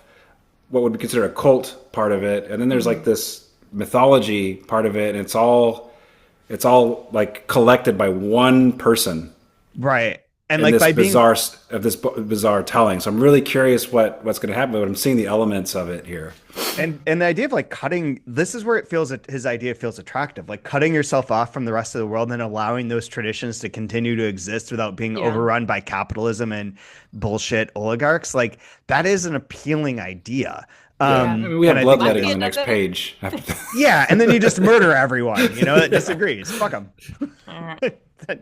what would be considered a cult part of it, and then there's like this mythology part of it, and it's all like collected by one person Right. And in like this by being bizarre telling. So I'm really curious what's going to happen, but I'm seeing the elements of it here. and the idea of like cutting, this is where it feels that his idea feels attractive, like cutting yourself off from the rest of the world and allowing those traditions to continue to exist without being Yeah. overrun by capitalism and bullshit oligarchs. Like that is an appealing idea. I mean, we have and I think bloodletting that- on the next page. After that. yeah, and then you just murder everyone, that disagrees. Fuck them.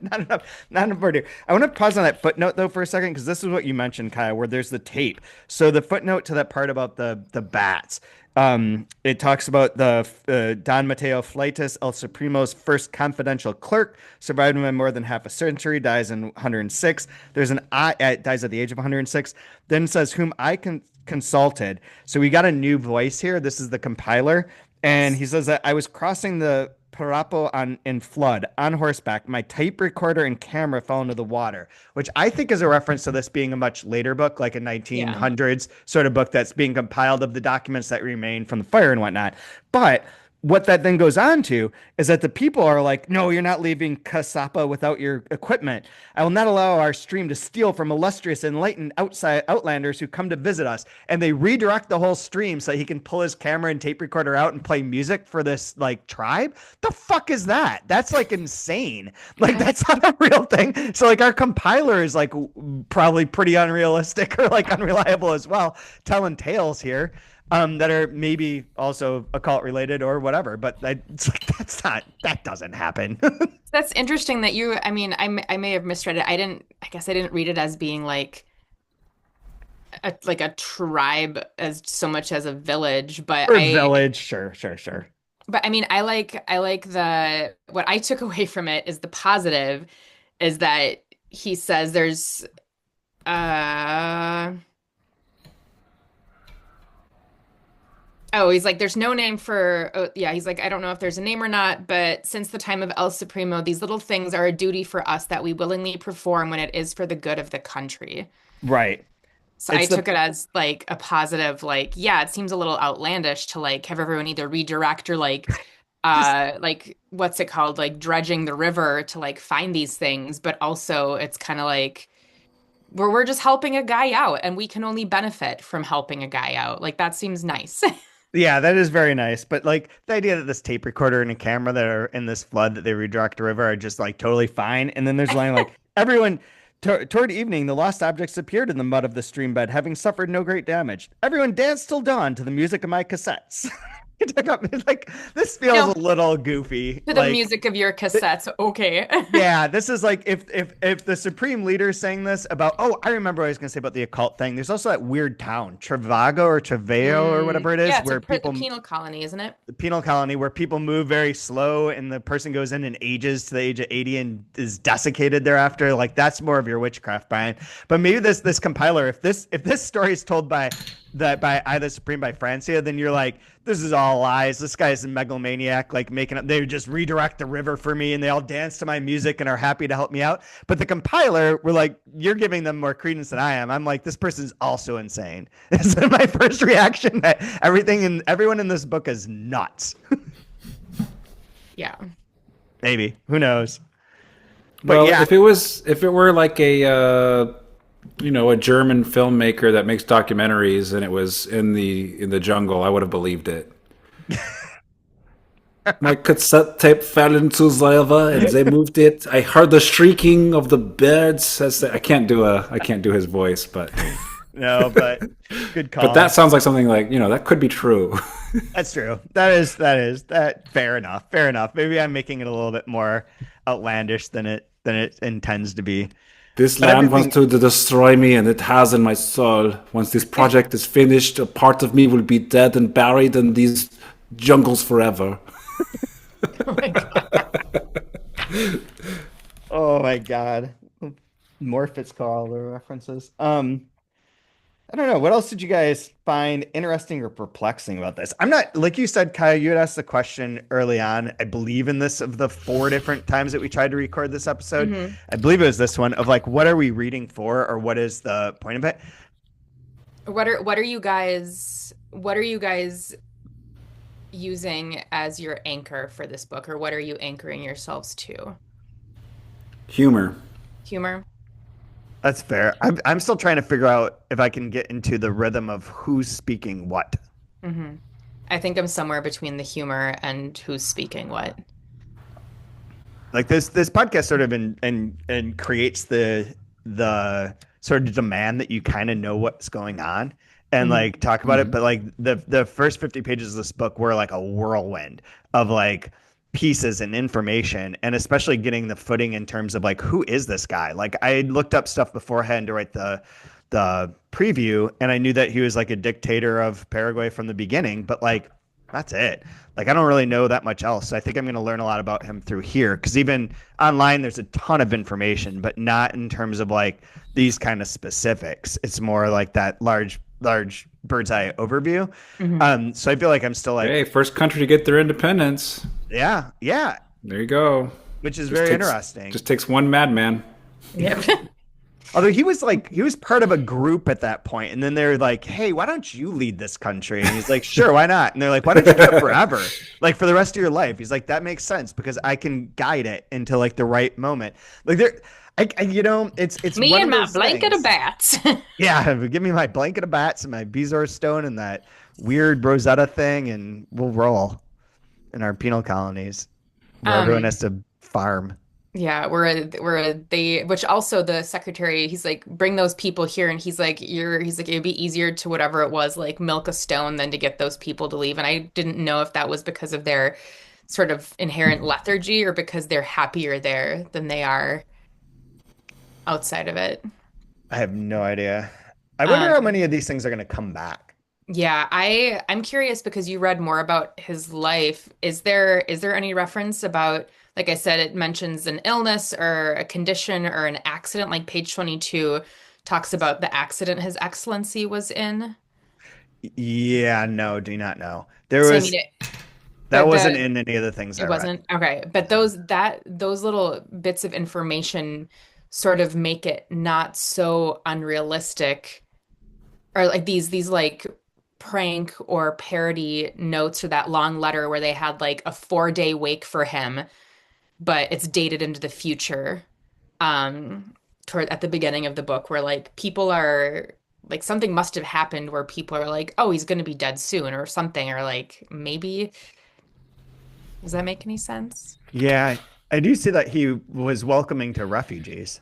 Not enough murder. I want to pause on that footnote though for a second because this is what you mentioned, Kaya, where there's the tape. So the footnote to that part about the bats. It talks about the Don Mateo Fleitas, El Supremo's first confidential clerk, survived him by more than half a century, dies in 106. There's dies at the age of 106. Then it says whom I consulted. So we got a new voice here. This is the compiler, and he says that I was crossing the Parapo in flood on horseback. My tape recorder and camera fell into the water, which I think is a reference to this being a much later book, like a 1900s sort of book that's being compiled of the documents that remain from the fire and whatnot. But what that then goes on to is that the people are like, no, you're not leaving Casapa without your equipment. I will not allow our stream to steal from illustrious, enlightened outlanders who come to visit us. And they redirect the whole stream so he can pull his camera and tape recorder out and play music for this like tribe. The fuck is that? That's like insane. Like that's not a real thing. So like our compiler is like probably pretty unrealistic or like unreliable as well, telling tales here. That are maybe also occult related or whatever, but it's like, that doesn't happen. That's interesting that I may have misread it. I guess I didn't read it as being like like a tribe as so much as a village, but Or I village. Sure, sure, sure. but I mean I like the what I took away from it is the positive is that he says there's uh oh, he's like, there's no name for, oh, yeah, he's like, I don't know if there's a name or not, but since the time of El Supremo, these little things are a duty for us that we willingly perform when it is for the good of the country. Right. So I It's the took it as like a positive, like, yeah, it seems a little outlandish to like have everyone either redirect or just like what's it called? Like dredging the river to like find these things, but also it's kind of like we're just helping a guy out and we can only benefit from helping a guy out. Like that seems nice. yeah, that is very nice. But like the idea that this tape recorder and a camera that are in this flood that they redirect the river are just like totally fine. And then there's line like everyone toward evening, the lost objects appeared in the mud of the stream bed, having suffered no great damage. Everyone danced till dawn to the music of my cassettes. It took up like this feels No, a little goofy. to the Like music of your th- cassettes. Okay. yeah, this is like if the supreme leader saying this about I remember what I was gonna say about the occult thing. There's also that weird town, Travago or Treveo or whatever it is, Yeah, it's where a people penal colony, isn't it? the penal colony where people move very slow and the person goes in and ages to the age of 80 and is desiccated thereafter. Like that's more of your witchcraft, Brian. But maybe this compiler, if this story is told by either Supreme by Francia, then you're like, this is all lies. This guy's a megalomaniac, like making up. They would just redirect the river for me, and they all dance to my music and are happy to help me out. But the compiler, we're like, you're giving them more credence than I am. I'm like, this person's also insane. This is my first reaction. That everything and everyone in this book is nuts. Yeah. Maybe, who knows? But Well, yeah, if it were like a a German filmmaker that makes documentaries and it was in the jungle, I would have believed it. My cassette tape fell into the river and they moved it. I heard the shrieking of the birds. I can't do his voice, no, but good but that call. sounds like something like that could be true. That's true. That is that. Fair enough. Fair enough. Maybe I'm making it a little bit more outlandish than it intends to be. This But land wants everything. to destroy me, and it has in my soul. Once this project is finished, a part of me will be dead and buried in these jungles forever. Oh my God. Oh my god. More Fitzcarraldo references. I don't know. What else did you guys find interesting or perplexing about this? I'm not, like you said, Kyle, you had asked the question early on. I believe in this of the 4 different times that we tried to record this episode. hmm I believe it was this one of like, what are we reading for or what is the point of it? What are you guys using as your anchor for this book, or what are you anchoring yourselves to? Humor. Humor? That's fair. I'm still trying to figure out if I can get into the rhythm of who's speaking what. hmm I think I'm somewhere between the humor and who's speaking what. Like this podcast sort of and creates the sort of demand that you kind of know what's going on and hmm like talk about it. But like the first 50 pages of this book were like a whirlwind of like pieces and information, and especially getting the footing in terms of like who is this guy. Like I looked up stuff beforehand to write the preview, and I knew that he was like a dictator of Paraguay from the beginning, but like that's it. Like I don't really know that much else. So I think I'm going to learn a lot about him through here, because even online there's a ton of information, but not in terms of like these kind of specifics. It's more like that large bird's eye overview. hmm So I feel like I'm still like, Hey, first country to get their independence. yeah, yeah, There you go. which is Just very takes interesting. just takes one madman. Yep. Although he was part of a group at that point, and then they're like, "Hey, why don't you lead this country?" And he's like, "Sure, why not?" And they're like, "Why don't you do it forever, like for the rest of your life?" He's like, "That makes sense because I can guide it into like the right moment." Like there, it's Me one and of my those blanket of things. bats. Yeah, give me my blanket of bats and my Bezoar stone and that weird Rosetta thing, and we'll roll in our penal colonies where everyone Um, has to farm. Yeah, they, which also the secretary, he's like, bring those people here, and he's like, it'd be easier to whatever it was, like milk a stone than to get those people to leave. And I didn't know if that was because of their sort of inherent lethargy or because they're happier there than they are outside of it. I have no idea. I wonder how Um, many of these things are going to come back. yeah, I'm curious because you read more about his life. Is there any reference about, like I said, it mentions an illness or a condition or an accident, like page 22 talks about the accident His Excellency was in. Yeah, no, do not know. There So I mean was it, that wasn't the in any of the things it I read. wasn't okay, but those little bits of information sort of make it not so unrealistic, or like these like prank or parody notes, or that long letter where they had like a 4-day wake for him, but it's dated into the future. Toward at the beginning of the book, where like people are like something must have happened where people are like, oh, he's going to be dead soon or something, or like maybe. Does that make any sense? Yeah, I do see that he was welcoming to refugees.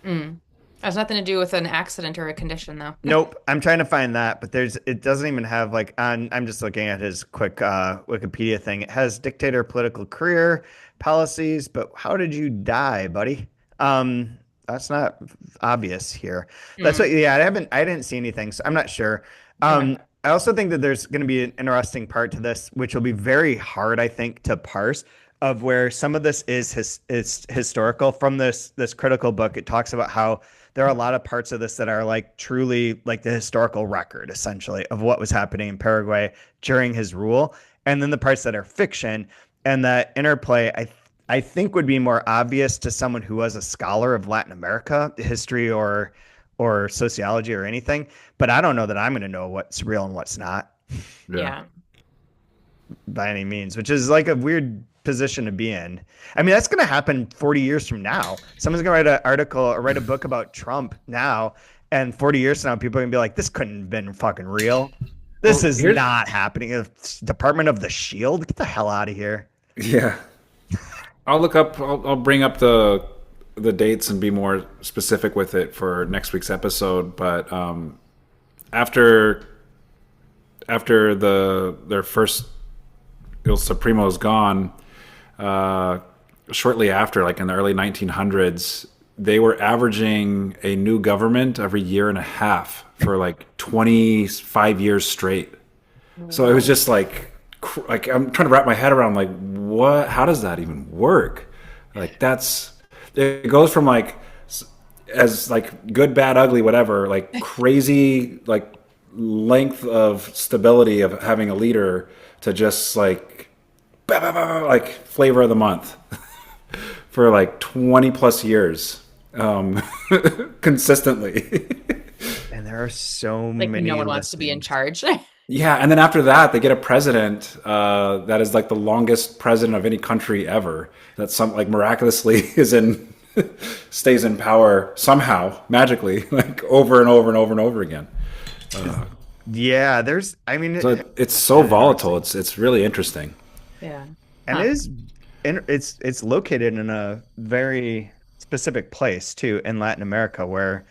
Mm. It has nothing to do with an accident or a condition, though. Nope, I'm trying to find that, but it doesn't even have like on I'm just looking at his quick Wikipedia thing. It has dictator political career, policies, but how did you die, buddy? That's not obvious here. That's what Mm. yeah, I didn't see anything, so I'm not sure. Okay. I also think that there's going to be an interesting part to this, which will be very hard, I think, to parse of where some of this is historical from this critical book. It talks about how there are a lot of parts of this that are like truly like the historical record, essentially, of what was happening in Paraguay during his rule, and then the parts that are fiction and that interplay. I think would be more obvious to someone who was a scholar of Latin America history or sociology or anything. But I don't know that I'm going to know what's real and what's not Yeah. Yeah. by any means, which is like a weird position to be in. I mean, that's going to happen 40 years from now. Someone's going to write an article or write a book about Trump now, and 40 years from now, people are going to be like, this couldn't have been fucking real. This Well, is here's not happening. Department of the Shield, get the hell out of here. yeah. I'll look up. I'll bring up the dates and be more specific with it for next week's episode. But after their first Il Supremo is gone, uh, shortly after, like in the early 1900s, they were averaging a new government every year and a half for like 25 years straight. So it was just like I'm trying to wrap my head around like what? How does that even work? Like that's it goes from like as like good, bad, ugly, whatever, like crazy like length of stability of having a leader to just like bah, bah, bah, bah, like flavor of the month for like 20 plus years consistently. And there are so Like no many one wants to be in listings. charge. Yeah, and then after that, they get a president that is like the longest president of any country ever. That some like miraculously is in stays in power somehow magically, like over and over and over and over again. Yeah, there's, I mean, So it's so volatile. It's really interesting. Yeah. and Huh. it is, it's located in a very specific place too in Latin America where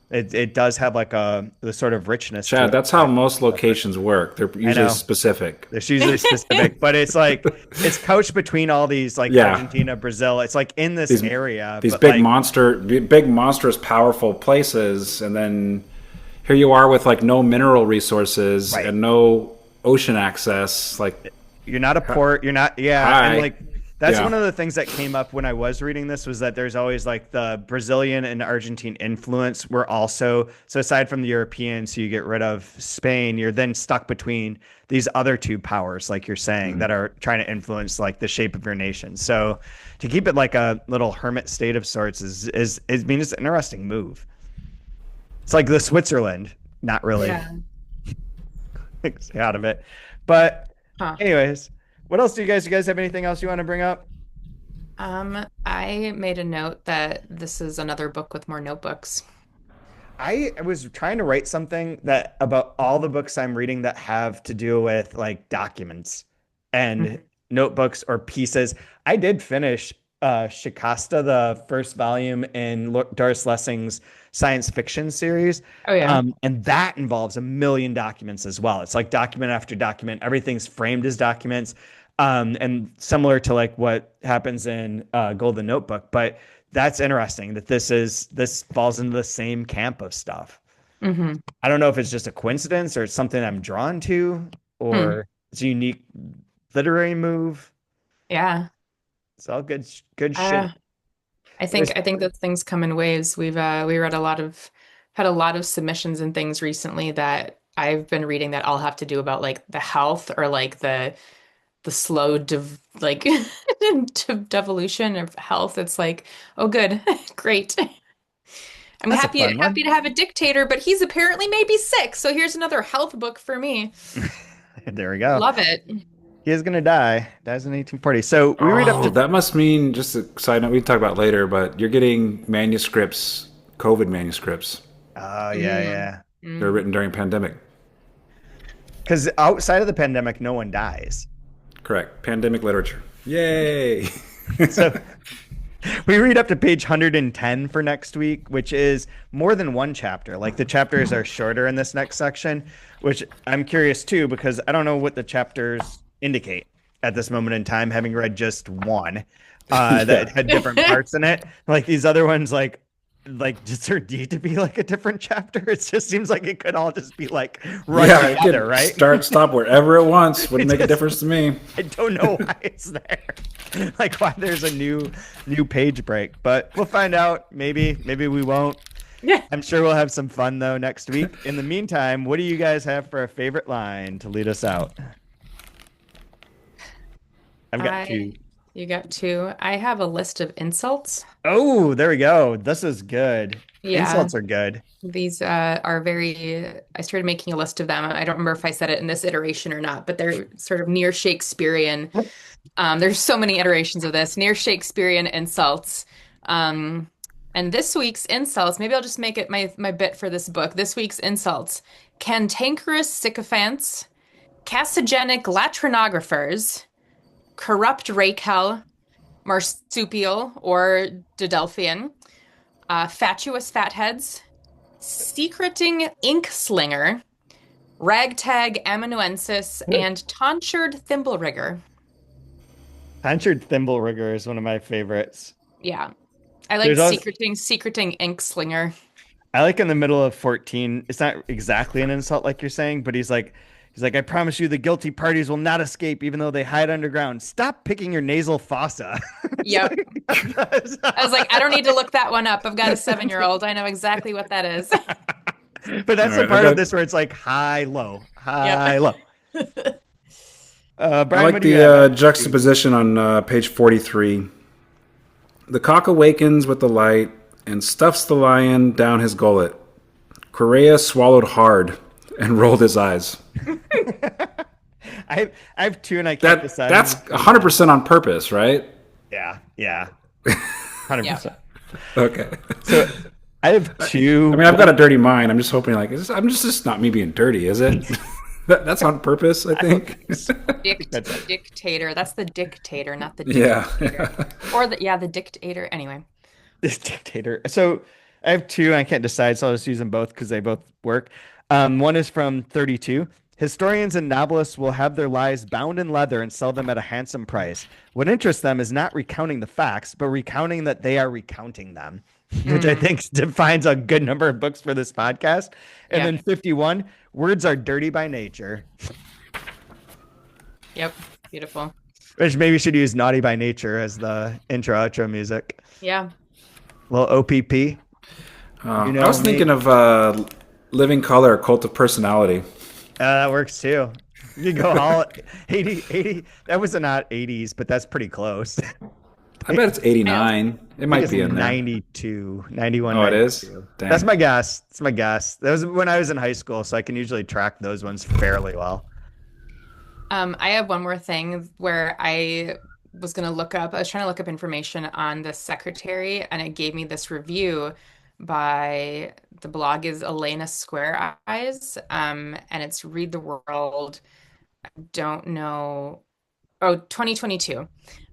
it does have like the sort of richness to Chad, it. that's how most locations work. They're I usually know. specific. It's usually specific, but it's like it's couched between all these like Yeah. Argentina, Brazil. It's like in this These area, these but big like big monstrous, powerful places, and then here you are with like no mineral resources right. and no ocean access. Like, You're not a port. You're not. Yeah, hi, and like that's yeah. one of the things that came up when I was reading this was that there's always like the Brazilian and Argentine influence were also so aside from the Europeans, so you get rid of Spain, you're then stuck between these other two powers, like you're saying, that are trying to influence like the shape of your nation. So to keep it like a little hermit state of sorts is I mean it's an interesting move. It's like the Switzerland, not really. Yeah. Stay out of it. But Huh. anyways, what else you guys have anything else you want to bring up? I made a note that this is another book with more notebooks. I was trying to write something that about all the books I'm reading that have to do with like documents and Mhm. notebooks or pieces. I did finish Shikasta, the first volume in Doris Lessing's science fiction series. Oh yeah. And that involves a million documents as well. It's like document after document. Everything's framed as documents. And similar to like what happens in Golden Notebook. But that's interesting that this falls into the same camp of stuff. Hmm. I don't know if it's just a coincidence or it's something I'm drawn to Hmm. or it's a unique literary move. Yeah. It's all good shit. Uh, I There's think that things come in waves. We read a lot of had a lot of submissions and things recently that I've been reading that all have to do about like the health or like the slow devolution of health. It's like, oh good, great. I'm that's a fun happy one. to have a dictator, but he's apparently maybe sick. So here's another health book for me. There we go. Love it. He is gonna die. Dies in 1840. So we read up Oh, to that must mean, just a side note, we can talk about later, but you're getting manuscripts, COVID manuscripts. oh yeah, Mm, yeah. They're mm. written during pandemic. Because outside of the pandemic, no one dies. Correct. Pandemic literature. Yay! So we read up to page 110 for next week, which is more than one chapter. Like the chapters are shorter in this next section, which I'm curious too, because I don't know what the chapters indicate at this moment in time, having read just one that Yeah. had different parts in it. Like these other ones, like does there need to be like a different chapter? It just seems like it could all just be like run Yeah, it together, could right? start, stop wherever it wants. Wouldn't It make a just difference to me. I don't know why it's there. Like why there's a new page break. But we'll find out. Maybe we won't. Yeah. I'm sure we'll have some fun though next week. In the meantime, what do you guys have for a favorite line to lead us out? I've got two. I You got two. I have a list of insults. Oh, there we go. This is good. Yeah. Insults are good. These are very, I started making a list of them. I don't remember if I said it in this iteration or not, but they're sort of near Shakespearean. There's so many iterations of this, near Shakespearean insults. Um, and this week's insults, maybe I'll just make it my bit for this book. This week's insults: cantankerous sycophants, casagenic latrinographers, corrupt rakel, marsupial or Didelphian, fatuous fatheads, secreting ink slinger, ragtag amanuensis, and tonsured thimble rigger. Tonsured thimble rigger is one of my favorites. Yeah. I like There's also secreting ink slinger. I like in the middle of 14. It's not exactly an insult like you're saying, but he's like, I promise you the guilty parties will not escape even though they hide underground. Stop picking your nasal fossa. It's Yep. like, I was like, I don't need to look that one up. I've got a 7-year-old. I know exactly what that is. but All that's the right, I part of got. this where it's like high, low, high, Yep. low. I Brian, like what do you the have next week? juxtaposition on page 43. The cock awakens with the light and stuffs the lion down his gullet. Correa swallowed hard and rolled his eyes. I have two and I can't decide That's between them. 100% on purpose, right? Yeah, yeah, Yeah. 100%. Okay. So I have I two. mean, I've got a dirty mind. I'm just hoping, like, I'm just not me being dirty, is it? That's on purpose, I think. That's it. Dictator. That's the dictator, not the Yeah. dictator. Or the dictator. Anyway. This dictator. So I have two. I can't decide, so I'll just use them both because they both work. One is from 32. Historians and novelists will have their lies bound in leather and sell them at a handsome price. What interests them is not recounting the facts, but recounting that they are recounting them, which I Mm, think defines a good number of books for this podcast. And yep. then 51, words are dirty by nature, Yep. Beautiful. which maybe should use naughty by nature as the intro outro music. Yeah. Little OPP. You I know was me. thinking of Living Color, Cult of Personality. That works too. You go all 80. That was not 80s, but that's pretty close. I bet it's I also 89. It I think might it's be in there. 92, 91, Oh, it is? 92. That's Dang. my guess. That's my guess. That was when I was in high school, so I can usually track those ones fairly well. I have one more thing where I was trying to look up information on the secretary, and it gave me this review by the blog is Elena Square Eyes, and it's Read the World. Don't know. Oh, 2022.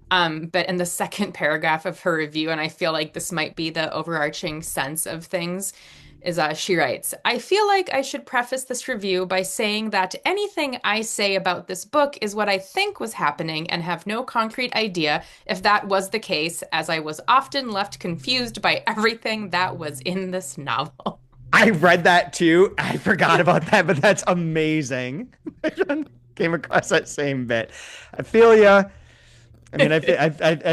But in the second paragraph of her review, and I feel like this might be the overarching sense of things, is she writes, I feel like I should preface this review by saying that anything I say about this book is what I think was happening and have no concrete idea if that was the case, as I was often left confused by everything that was in this novel. I read that too. I forgot about that, but that's amazing. I came across that same bit. I feel ya. I mean,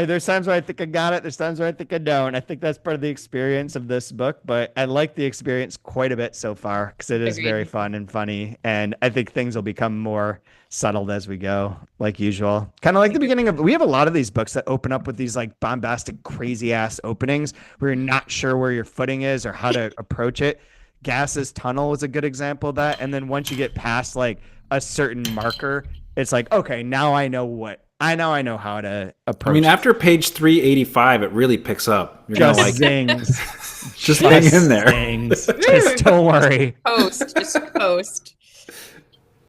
there's times where I think I got it. There's times where I think I don't. I think that's part of the experience of this book, but I like the experience quite a bit so far because it is very Agreed. fun and funny. And I think things will become more settled as we go, like usual. Kind of like the beginning of, we have a lot of these books that open up with these like bombastic, crazy ass openings where you're not sure where your footing is or how to approach it. Gas's Tunnel was a good example of that. And then once you get past like a certain marker, it's like, okay, now I know how to approach. I mean, after page 385, it really picks up. You're just gonna like zings. just hang in there. Zings. Just don't worry. Just post.